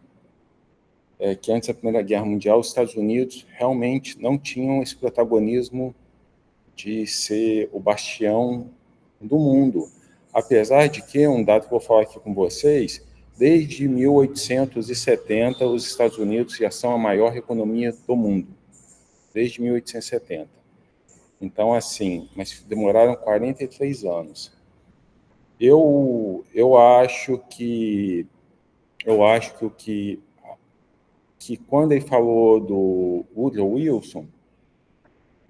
antes da Primeira Guerra Mundial, os Estados Unidos realmente não tinham esse protagonismo de ser o bastião do mundo. Apesar de que, um dado que eu vou falar aqui com vocês, desde 1870, os Estados Unidos já são a maior economia do mundo. Desde 1870. Então, assim, mas demoraram 43 anos. Eu acho que quando ele falou do Woodrow Wilson,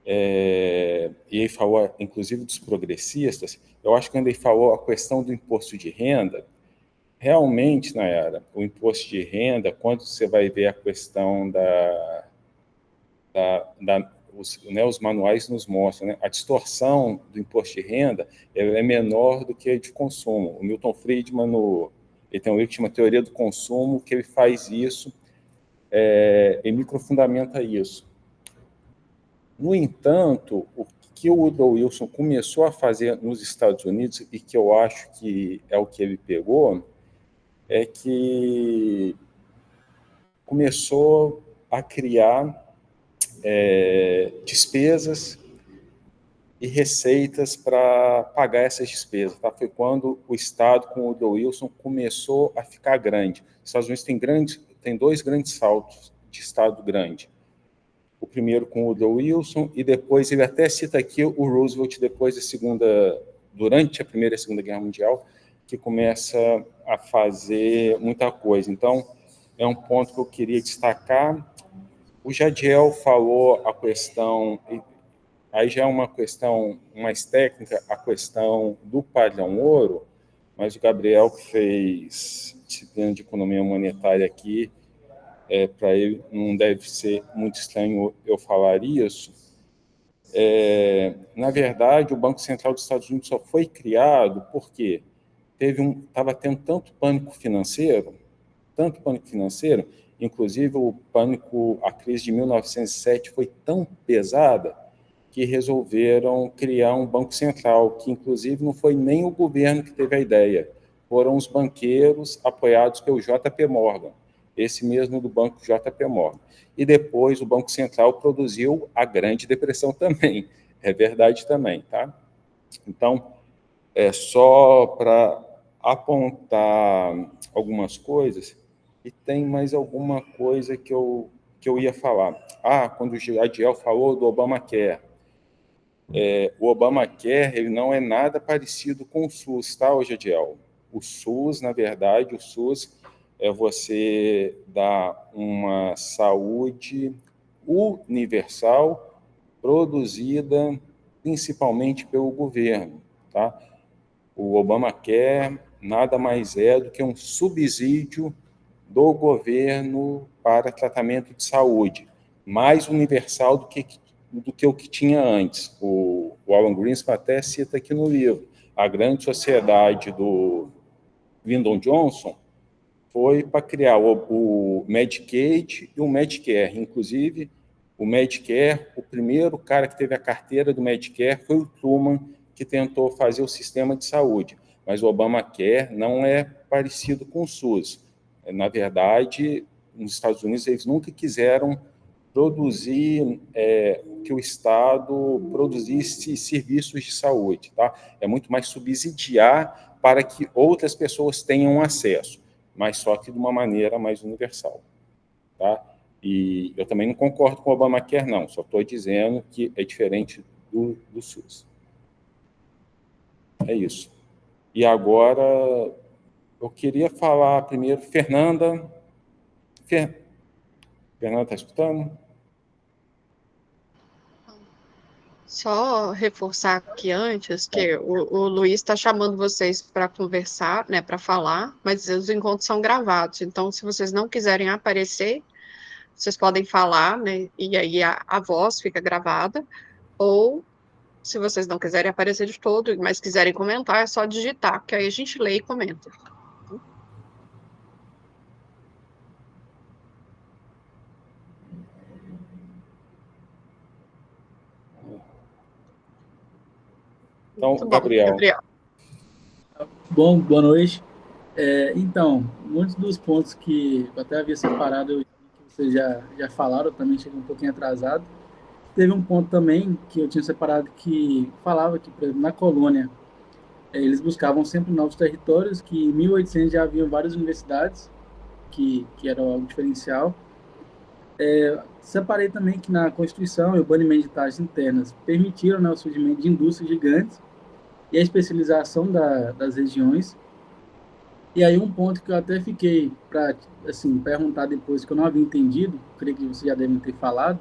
e ele falou, inclusive, dos progressistas, eu acho que quando ele falou a questão do imposto de renda, realmente, Nayara, o imposto de renda, quando você vai ver a questão os manuais nos mostram, né, a distorção do imposto de renda é menor do que a de consumo. O Milton Friedman, ele tem um livro que chama Teoria do Consumo, que ele faz isso, ele microfundamenta isso. No entanto, o que o Woodrow Wilson começou a fazer nos Estados Unidos, e que eu acho que é o que ele pegou, é que começou a criar despesas e receitas para pagar essas despesas. Tá? Foi quando o Estado, com o Woodrow Wilson, começou a ficar grande. Os Estados Unidos tem dois grandes saltos de Estado grande. O primeiro com o Woodrow Wilson, e depois, ele até cita aqui o Roosevelt, durante a Primeira e a Segunda Guerra Mundial, que começa a fazer muita coisa. Então, é um ponto que eu queria destacar. O Jadiel falou a questão, aí já é uma questão mais técnica, a questão do padrão ouro, mas o Gabriel, que fez disciplina de economia monetária aqui, para ele não deve ser muito estranho eu falar isso. Na verdade, o Banco Central dos Estados Unidos só foi criado porque estava tendo tanto pânico financeiro, inclusive a crise de 1907 foi tão pesada que resolveram criar um banco central, que inclusive não foi nem o governo que teve a ideia, foram os banqueiros apoiados pelo JP Morgan, esse mesmo do banco JP Morgan. E depois o Banco Central produziu a Grande Depressão também, é verdade também, tá? Então, só para apontar algumas coisas, e tem mais alguma coisa que eu ia falar. Quando o Jadiel falou do Obamacare. O Obamacare, ele não é nada parecido com o SUS, tá, Jadiel? O SUS, na verdade, o SUS é você dar uma saúde universal produzida principalmente pelo governo, tá? O Obamacare nada mais é do que um subsídio do governo para tratamento de saúde, mais universal do que o que tinha antes. O Alan Greenspan até cita aqui no livro, a grande sociedade do Lyndon Johnson foi para criar o Medicaid e o Medicare. Inclusive, o Medicare, o primeiro cara que teve a carteira do Medicare foi o Truman, que tentou fazer o sistema de saúde. Mas o Obamacare não é parecido com o SUS. Na verdade, nos Estados Unidos, eles nunca quiseram produzir, que o Estado produzisse serviços de saúde. Tá? É muito mais subsidiar para que outras pessoas tenham acesso, mas só que de uma maneira mais universal. Tá? E eu também não concordo com o Obamacare, não, só estou dizendo que é diferente do SUS. É isso. E agora, eu queria falar primeiro, Fernanda. Fernanda, está escutando? Só reforçar aqui antes que o Luiz está chamando vocês para conversar, né, para falar, mas os encontros são gravados, então se vocês não quiserem aparecer, vocês podem falar, né, e aí a voz fica gravada, ou se vocês não quiserem aparecer de todo, mas quiserem comentar, é só digitar, que aí a gente lê e comenta. Então, Gabriel. Bom, boa noite. Então, muitos dos pontos que eu até havia separado, que vocês já falaram, eu também cheguei um pouquinho atrasado. Teve um ponto também que eu tinha separado que falava que, por exemplo, na colônia, eles buscavam sempre novos territórios, que em 1800 já haviam várias universidades, que era algo diferencial. Separei também que na Constituição e o banimento de taxas internas permitiram, né, o surgimento de indústrias gigantes e a especialização das regiões. E aí um ponto que eu até fiquei para assim, perguntar depois, que eu não havia entendido, creio que vocês já devem ter falado,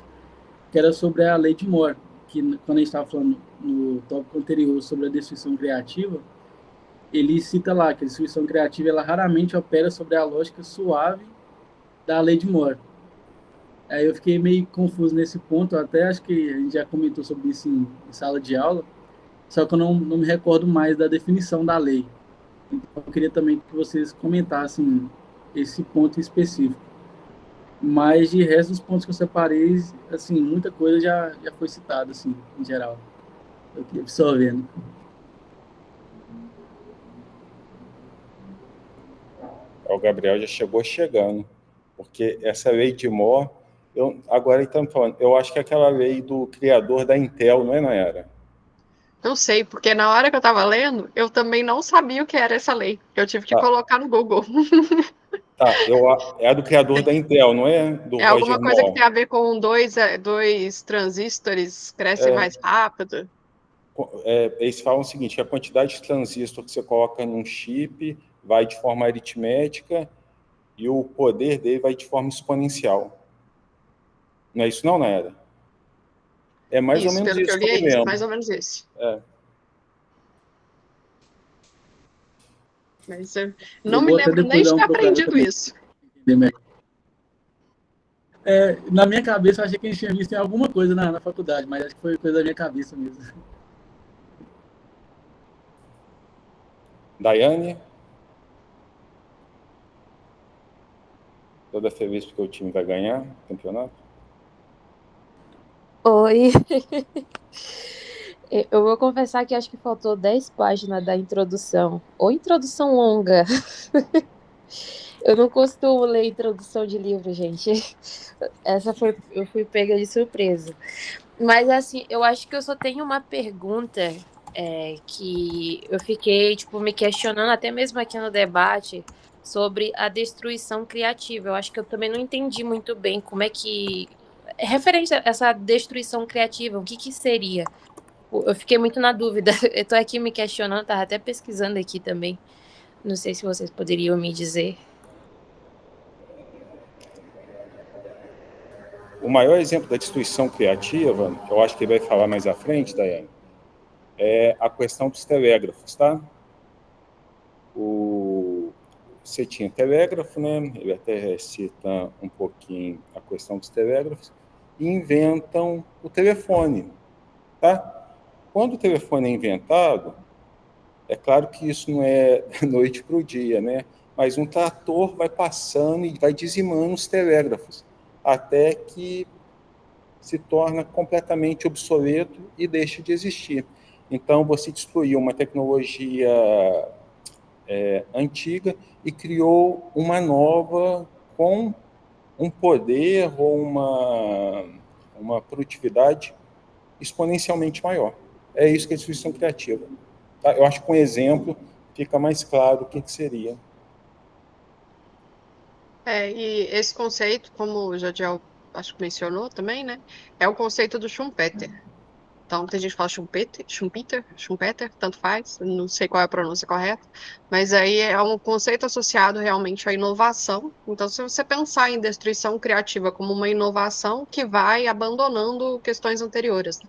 que era sobre a lei de Moore, que quando a gente estava falando no tópico anterior sobre a destruição criativa, ele cita lá que a destruição criativa ela raramente opera sobre a lógica suave da lei de Moore. Aí eu fiquei meio confuso nesse ponto, eu até acho que a gente já comentou sobre isso em sala de aula, só que eu não me recordo mais da definição da lei. Então eu queria também que vocês comentassem esse ponto específico. Mas de resto dos pontos que eu separei, assim, muita coisa já foi citada, assim, em geral. Eu queria absorvendo. O Gabriel já chegou chegando, porque essa lei de Moore, agora estamos falando, eu acho que é aquela lei do criador da Intel, não é, Nayara? Não sei, porque na hora que eu estava lendo, eu também não sabia o que era essa lei. Eu tive que Tá, colocar no Google. tá, é a do criador da Intel, não é? Do É Roger alguma coisa que Moore. tem a ver com dois transistores crescem mais rápido. Eles falam o seguinte, a quantidade de transistor que você coloca num chip vai de forma aritmética e o poder dele vai de forma exponencial. Não é isso não, Nayara? É mais ou Isso, menos pelo que eu isso que li, eu é me isso, mais lembro. ou menos isso. É. Mas eu Eu não me vou até lembro nem depois de dar ter uma procurada aprendido também, isso. entender melhor. Na minha cabeça, eu achei que a gente tinha visto em alguma coisa na faculdade, mas acho que foi coisa da minha cabeça mesmo. Daiane, toda feliz porque o time vai ganhar o campeonato? Oi. Eu vou confessar que acho que faltou 10 páginas da introdução. Ou introdução longa. Eu não costumo ler introdução de livro, gente. Eu fui pega de surpresa. Mas assim, eu acho que eu só tenho uma pergunta que eu fiquei, tipo, me questionando até mesmo aqui no debate sobre a destruição criativa. Eu acho que eu também não entendi muito bem como é que é referente a essa destruição criativa, o que que seria? Eu fiquei muito na dúvida. Eu tô aqui me questionando, tava até pesquisando aqui também. Não sei se vocês poderiam me dizer. O maior exemplo da destruição criativa, que eu acho que ele vai falar mais à frente, Daiane, é a questão dos telégrafos, tá? Você tinha telégrafo, né? Ele até cita um pouquinho a questão dos telégrafos, e inventam o telefone, tá? Quando o telefone é inventado, é claro que isso não é da noite para o dia, né? Mas um trator vai passando e vai dizimando os telégrafos, até que se torna completamente obsoleto e deixa de existir. Então, você destruiu uma tecnologia antiga e criou uma nova com um poder ou uma produtividade exponencialmente maior. É isso que é destruição criativa. Tá? Eu acho que com um exemplo fica mais claro o que seria. E esse conceito, como o Jadiel acho que mencionou também, né? É o conceito do Schumpeter. Então, tem gente que fala Schumpeter, tanto faz, não sei qual é a pronúncia correta, mas aí é um conceito associado realmente à inovação. Então, se você pensar em destruição criativa como uma inovação que vai abandonando questões anteriores,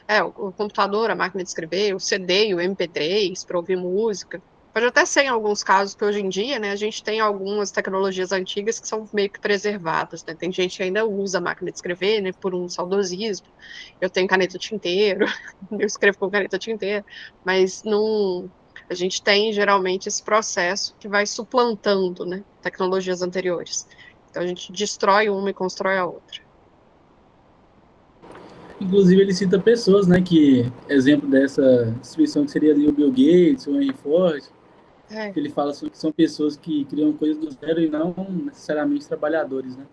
né? O computador, a máquina de escrever, o CD, o MP3 para ouvir música. Pode até ser em alguns casos que hoje em dia, né, a gente tem algumas tecnologias antigas que são meio que preservadas, né? Tem gente que ainda usa a máquina de escrever, né, por um saudosismo. Eu tenho caneta tinteiro, eu escrevo com caneta tinteiro, mas não, a gente tem geralmente esse processo que vai suplantando, né, tecnologias anteriores. Então a gente destrói uma e constrói a outra. Inclusive, ele cita pessoas, né, que, exemplo dessa distribuição que seria ali o Bill Gates, o Henry Ford, É. que ele fala que são pessoas que criam coisas do zero e não necessariamente trabalhadores, né?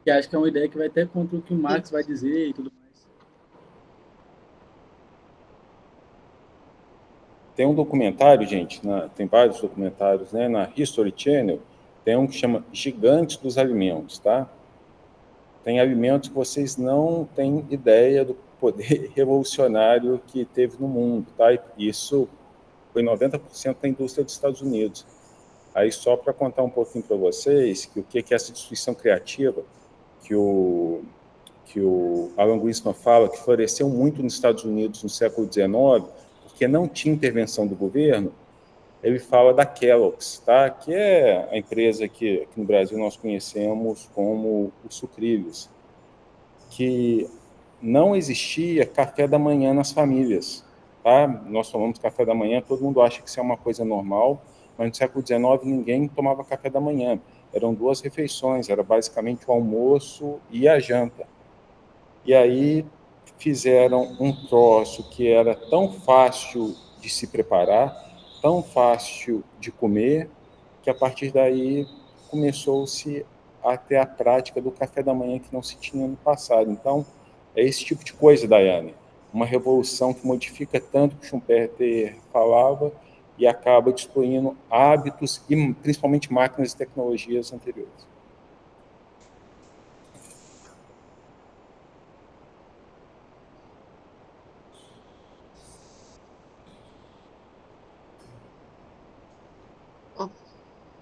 Que acho que é uma ideia que vai até contra o que o Marx vai dizer e tudo mais. Tem um documentário, gente, tem vários documentários, né? Na History Channel, tem um que chama Gigantes dos Alimentos, tá? Tem alimentos que vocês não têm ideia do poder revolucionário que teve no mundo, tá? E isso foi 90% da indústria dos Estados Unidos. Aí, só para contar um pouquinho para vocês que o que é essa destruição criativa que o Alan Greenspan fala, que floresceu muito nos Estados Unidos no século XIX, porque não tinha intervenção do governo. Ele fala da Kellogg's, tá? Que é a empresa que aqui no Brasil nós conhecemos como o Sucrilhos, que não existia café da manhã nas famílias. Tá? Nós falamos café da manhã, todo mundo acha que isso é uma coisa normal, mas no século XIX ninguém tomava café da manhã. eram 2 refeições, era basicamente o almoço e a janta. E aí fizeram um troço que era tão fácil de se preparar, tão fácil de comer, que a partir daí começou-se a ter a prática do café da manhã que não se tinha no passado. Então, é esse tipo de coisa, Daiane. Uma revolução que modifica tanto o que Schumpeter falava e acaba destruindo hábitos e principalmente máquinas e tecnologias anteriores.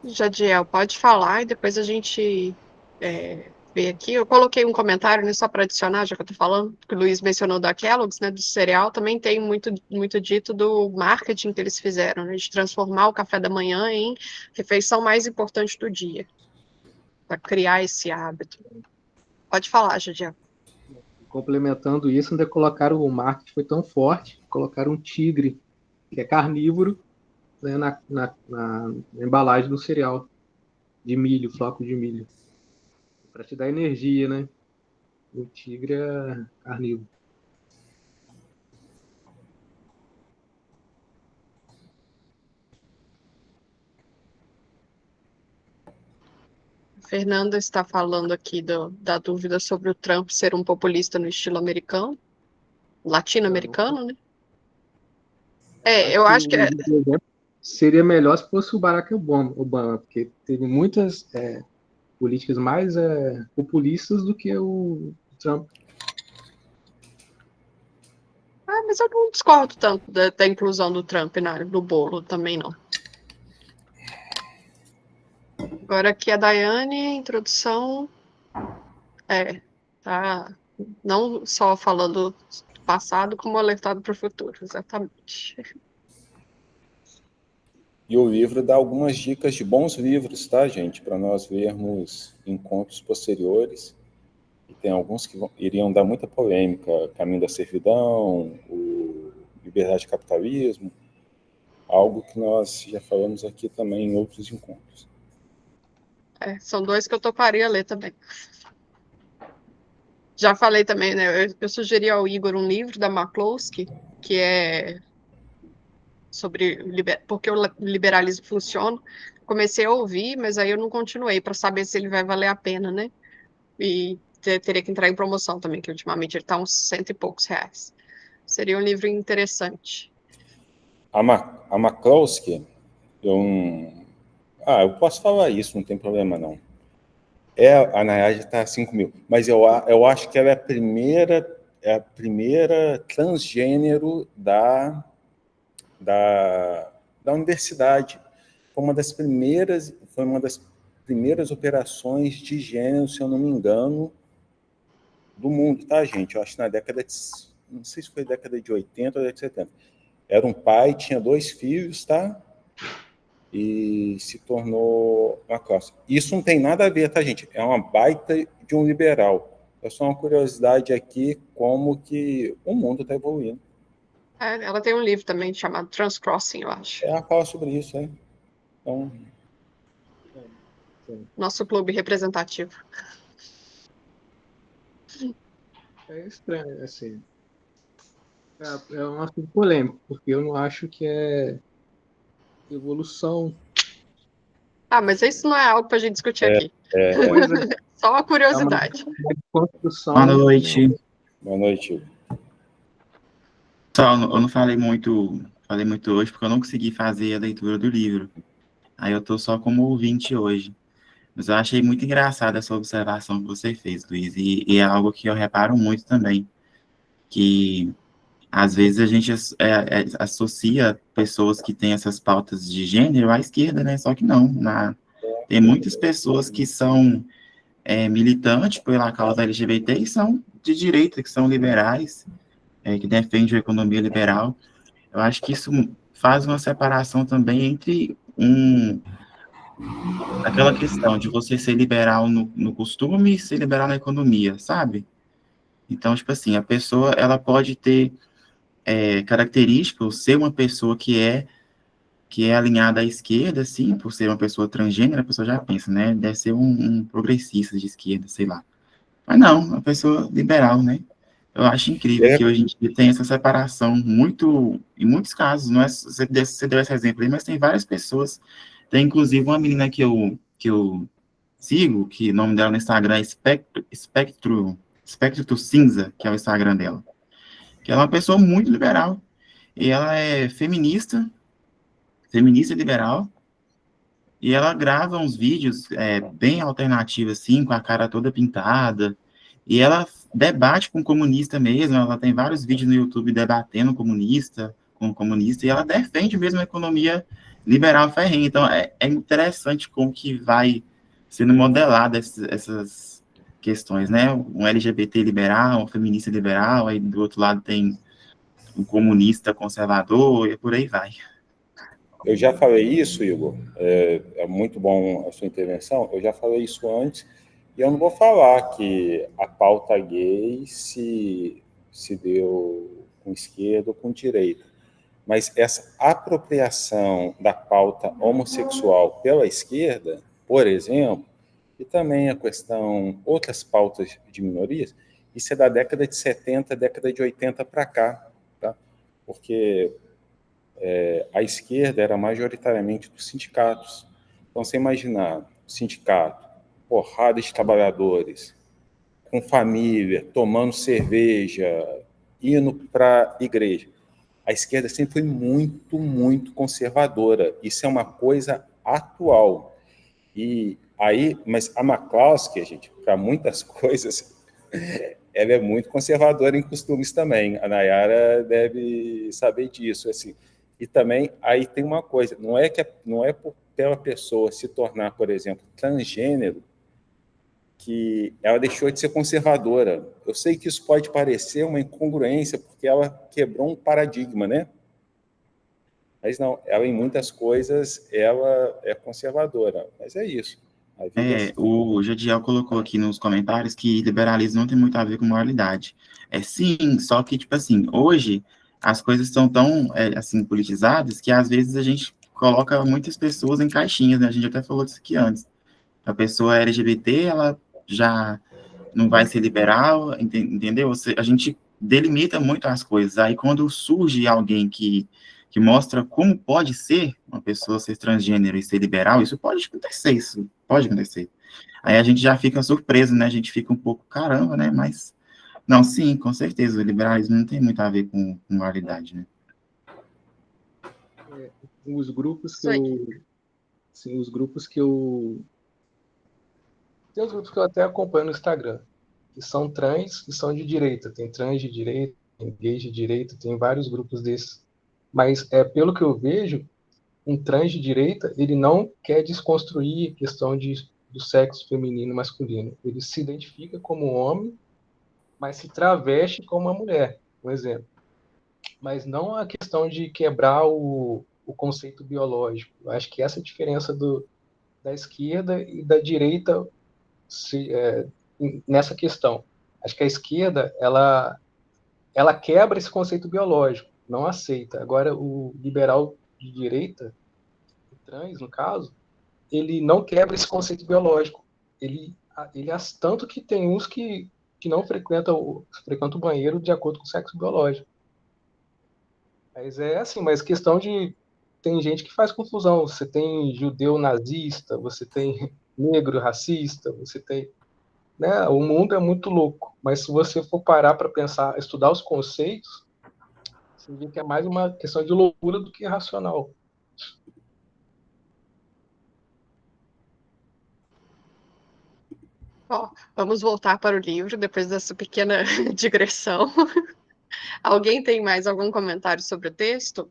Jadiel, pode falar e depois a gente vê aqui. Eu coloquei um comentário, né, só para adicionar, já que eu estou falando, que o Luiz mencionou da Kellogg's, né, do cereal, também tem muito dito do marketing que eles fizeram, né, de transformar o café da manhã em refeição mais importante do dia, para criar esse hábito. Pode falar, Jadiel. Complementando isso, ainda colocaram o marketing foi tão forte, colocaram um tigre, que é carnívoro, né, na embalagem do cereal de milho, floco de milho, para te dar energia, né? O tigre é carnívoro. Fernanda está falando aqui da dúvida sobre o Trump ser um populista no estilo americano, latino-americano, né? Eu acho que seria melhor se fosse o Barack Obama, porque teve muitas políticas mais populistas do que o Trump. mas eu não discordo tanto da inclusão do Trump no bolo, também não. Agora aqui a Daiane, introdução, tá não só falando do passado, como alertado para o futuro, exatamente. E o livro dá algumas dicas de bons livros, tá, gente? Para nós vermos encontros posteriores. E tem alguns que iriam dar muita polêmica. Caminho da Servidão, o Liberdade e Capitalismo. Algo que nós já falamos aqui também em outros encontros. São 2 que eu toparia ler também. Já falei também, né? Eu sugeri ao Igor um livro da McCloskey, que é sobre porque o liberalismo funciona. Comecei a ouvir, mas aí eu não continuei para saber se ele vai valer a pena, né? E teria que entrar em promoção também, que ultimamente ele está uns 100 e poucos reais. Seria um livro interessante. A McCloskey, eu posso falar isso, não tem problema não. A Nayade está 5 mil, mas eu acho que ela é a primeira transgênero da universidade. Foi uma das primeiras operações de gênero, se eu não me engano, do mundo, tá, gente? Eu acho que na não sei se foi década de 80 ou década de 70. Era um pai, tinha 2 filhos, tá? E se tornou uma classe. Isso não tem nada a ver, tá, gente? É uma baita de um liberal. É só uma curiosidade aqui, como que o mundo está evoluindo. Ela tem um livro também chamado Transcrossing, eu acho. Ela fala sobre isso, né? Então... Nosso clube representativo. É estranho, assim. É um assunto polêmico, porque eu não acho que é evolução. Mas isso não é algo para a gente discutir aqui. Pois é. Só uma curiosidade. Construção. Boa noite. Boa noite. Só, eu não falei muito hoje, porque eu não consegui fazer a leitura do livro. Aí eu tô só como ouvinte hoje. Mas eu achei muito engraçada essa observação que você fez, Luiz, e é algo que eu reparo muito também, que às vezes a gente associa pessoas que têm essas pautas de gênero à esquerda, né? Só que não. Tem muitas pessoas que são militantes pela causa LGBT e são de direita, que são liberais, que defendem a economia liberal. Eu acho que isso faz uma separação também entre aquela questão de você ser liberal no costume e ser liberal na economia, sabe? Então, tipo assim, a pessoa, ela pode ter características, ser uma pessoa que que é alinhada à esquerda, assim, por ser uma pessoa transgênero, a pessoa já pensa, né? Deve ser um progressista de esquerda, sei lá. Mas não, uma pessoa liberal, né? Eu acho incrível que hoje em dia tem essa separação muito, em muitos casos, não é, você deu esse exemplo aí, mas tem várias pessoas, tem inclusive uma menina que eu sigo, que o nome dela no Instagram é Espectro Cinza, que é o Instagram dela, que ela é uma pessoa muito liberal, e ela é feminista liberal, e ela grava uns vídeos bem alternativos, assim, com a cara toda pintada, e ela debate com comunista mesmo, ela tem vários vídeos no YouTube debatendo com comunista, e ela defende mesmo a economia liberal ferrenha. Então, é interessante como que vai sendo modelada essas questões, né? Um LGBT liberal, um feminista liberal, aí do outro lado tem um comunista conservador, e por aí vai. Eu já falei isso, Igor, é muito bom a sua intervenção, eu já falei isso antes, e eu não vou falar que a pauta gay se deu com esquerda ou com direita, mas essa apropriação da pauta homossexual pela esquerda, por exemplo, e também a questão, outras pautas de minorias, isso é da década de 70, década de 80 para cá, tá? Porque a esquerda era majoritariamente dos sindicatos. Então, você imaginar sindicato, porrada de trabalhadores, com família, tomando cerveja, indo para a igreja. A esquerda sempre foi muito, muito conservadora. Isso é uma coisa atual. E aí, mas a McCloskey, gente, para muitas coisas, ela é muito conservadora em costumes também. A Nayara deve saber disso, assim. E também, aí tem uma coisa, não é pela pessoa se tornar, por exemplo, transgênero, que ela deixou de ser conservadora. Eu sei que isso pode parecer uma incongruência, porque ela quebrou um paradigma, né? Mas não, ela em muitas coisas, ela é conservadora. Mas é isso. A vida O Jadiel colocou aqui nos comentários que liberalismo não tem muito a ver com moralidade. Sim, só que, tipo assim, hoje as coisas estão tão, assim, politizadas que às vezes a gente coloca muitas pessoas em caixinhas, né? A gente até falou disso aqui antes. A pessoa LGBT, ela já não vai ser liberal, entendeu? A gente delimita muito as coisas. Aí quando surge alguém que mostra como pode ser uma pessoa ser transgênero e ser liberal, isso pode acontecer, isso pode acontecer. Aí a gente já fica surpreso, né? A gente fica um pouco, caramba, né? Mas, não, sim, com certeza, o liberalismo não tem muito a ver com moralidade, né? Os grupos que Isso aí. sim, os grupos que eu tem os grupos que eu até acompanho no Instagram, que são trans e são de direita. Tem trans de direita, tem gays de direita, tem vários grupos desses. Mas pelo que eu vejo, um trans de direita, ele não quer desconstruir a questão do sexo feminino e masculino. Ele se identifica como homem, mas se traveste como uma mulher, por exemplo. Mas não a questão de quebrar o conceito biológico. Eu acho que essa é a diferença da esquerda e da direita nessa questão. Acho que a esquerda ela quebra esse conceito biológico, não aceita. Agora, o liberal de direita, o trans, no caso, ele não quebra esse conceito biológico. Ele tanto que tem uns que não frequentam o banheiro de acordo com o sexo biológico. Mas é assim, mas questão de tem gente que faz confusão. Você tem judeu nazista, você tem negro racista, você tem, né? O mundo é muito louco, mas se você for parar para pensar, estudar os conceitos, você vê que é mais uma questão de loucura do que racional. Ó, vamos voltar para o livro depois dessa pequena digressão. Alguém tem mais algum comentário sobre o texto?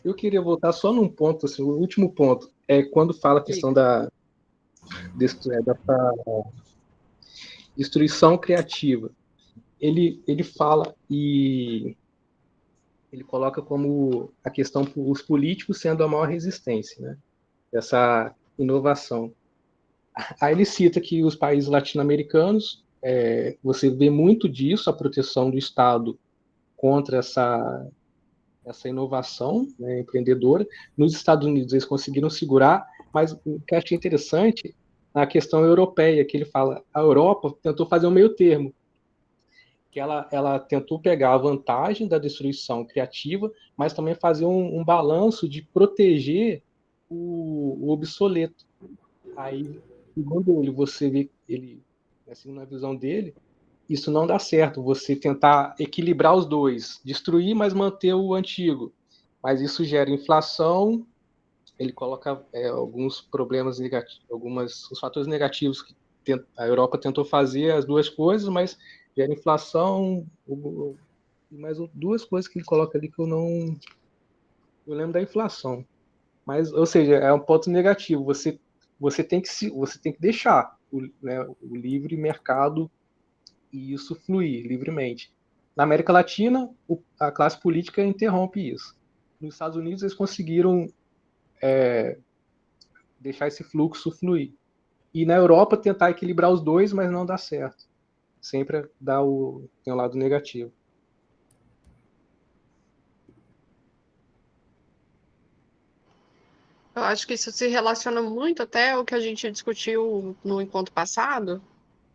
Eu queria voltar só num ponto, assim, o último ponto é quando fala a questão da destruição criativa. Ele fala e ele coloca como a questão os políticos sendo a maior resistência, né? Essa inovação. Aí ele cita que os países latino-americanos, você vê muito disso, a proteção do Estado contra essa inovação, né, empreendedora. Nos Estados Unidos eles conseguiram segurar, mas o que eu achei interessante na questão europeia, que ele fala, a Europa tentou fazer um meio termo, que ela tentou pegar a vantagem da destruição criativa, mas também fazer um balanço de proteger o obsoleto. Aí, segundo ele, você vê, ele, assim, na visão dele, isso não dá certo, você tentar equilibrar os dois, destruir, mas manter o antigo. Mas isso gera inflação, ele coloca alguns problemas negativos, os fatores negativos que a Europa tentou fazer as duas coisas, mas gera inflação, e mais duas coisas que ele coloca ali que eu não. Eu lembro da inflação. Mas, ou seja, é um ponto negativo. Você tem que deixar né, o livre mercado e isso fluir livremente. Na América Latina, a classe política interrompe isso. Nos Estados Unidos, eles conseguiram deixar esse fluxo fluir. E na Europa, tentar equilibrar os dois, mas não dá certo. Sempre tem um lado negativo. Eu acho que isso se relaciona muito até ao que a gente discutiu no encontro passado,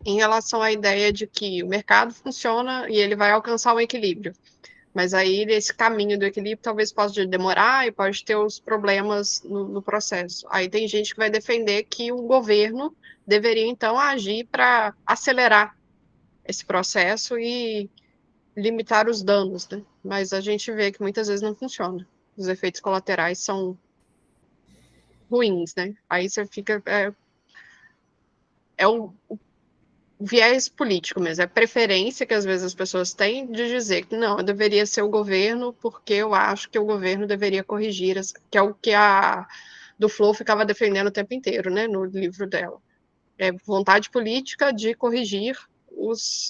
em relação à ideia de que o mercado funciona e ele vai alcançar o equilíbrio. Mas aí, esse caminho do equilíbrio talvez possa demorar e pode ter os problemas no processo. Aí tem gente que vai defender que o governo deveria, então, agir para acelerar esse processo e limitar os danos, né? Mas a gente vê que muitas vezes não funciona. Os efeitos colaterais são ruins, né? Aí você fica... É o viés político mesmo, é a preferência que às vezes as pessoas têm de dizer que não, deveria ser o governo, porque eu acho que o governo deveria corrigir, que é o que a do Flo ficava defendendo o tempo inteiro, né, no livro dela. É vontade política de corrigir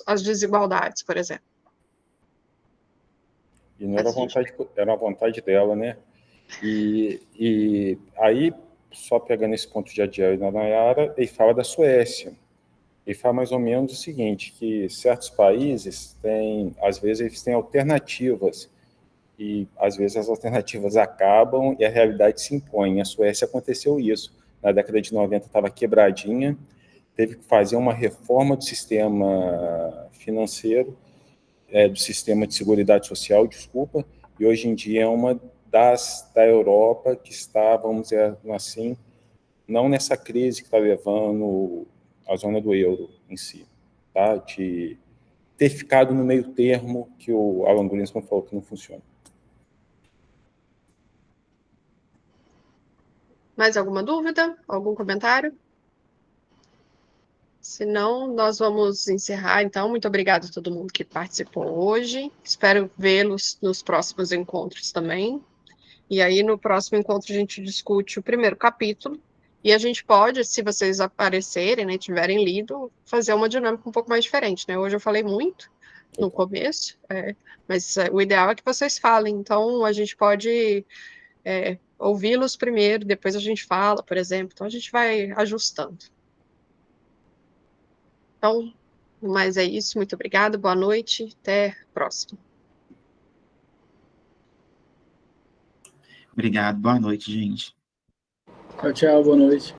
as desigualdades, por exemplo. E não era vontade, era a vontade dela, né? E aí, só pegando esse ponto de Adiel e da Nayara, ele fala da Suécia. Ele fala mais ou menos o seguinte, que certos países têm, às vezes, eles têm alternativas, e às vezes as alternativas acabam e a realidade se impõe. Na Suécia aconteceu isso. Na década de 90 estava quebradinha, teve que fazer uma reforma do sistema financeiro, do sistema de seguridade social, desculpa, e hoje em dia é uma da Europa que está, vamos dizer assim, não nessa crise que está levando a zona do euro em si, tá? De ter ficado no meio termo que o Alan Greenspan falou que não funciona. Mais alguma dúvida? Algum comentário? Se não, nós vamos encerrar, então. Muito obrigada a todo mundo que participou hoje. Espero vê-los nos próximos encontros também. E aí, no próximo encontro, a gente discute o primeiro capítulo. E a gente pode, se vocês aparecerem, né, tiverem lido, fazer uma dinâmica um pouco mais diferente, né? Hoje eu falei muito no começo, mas o ideal é que vocês falem. Então, a gente pode ouvi-los primeiro, depois a gente fala, por exemplo. Então, a gente vai ajustando. Então, mas é isso. Muito obrigada. Boa noite. Até a próxima. Obrigado, boa noite, gente. Tchau, tchau, boa noite.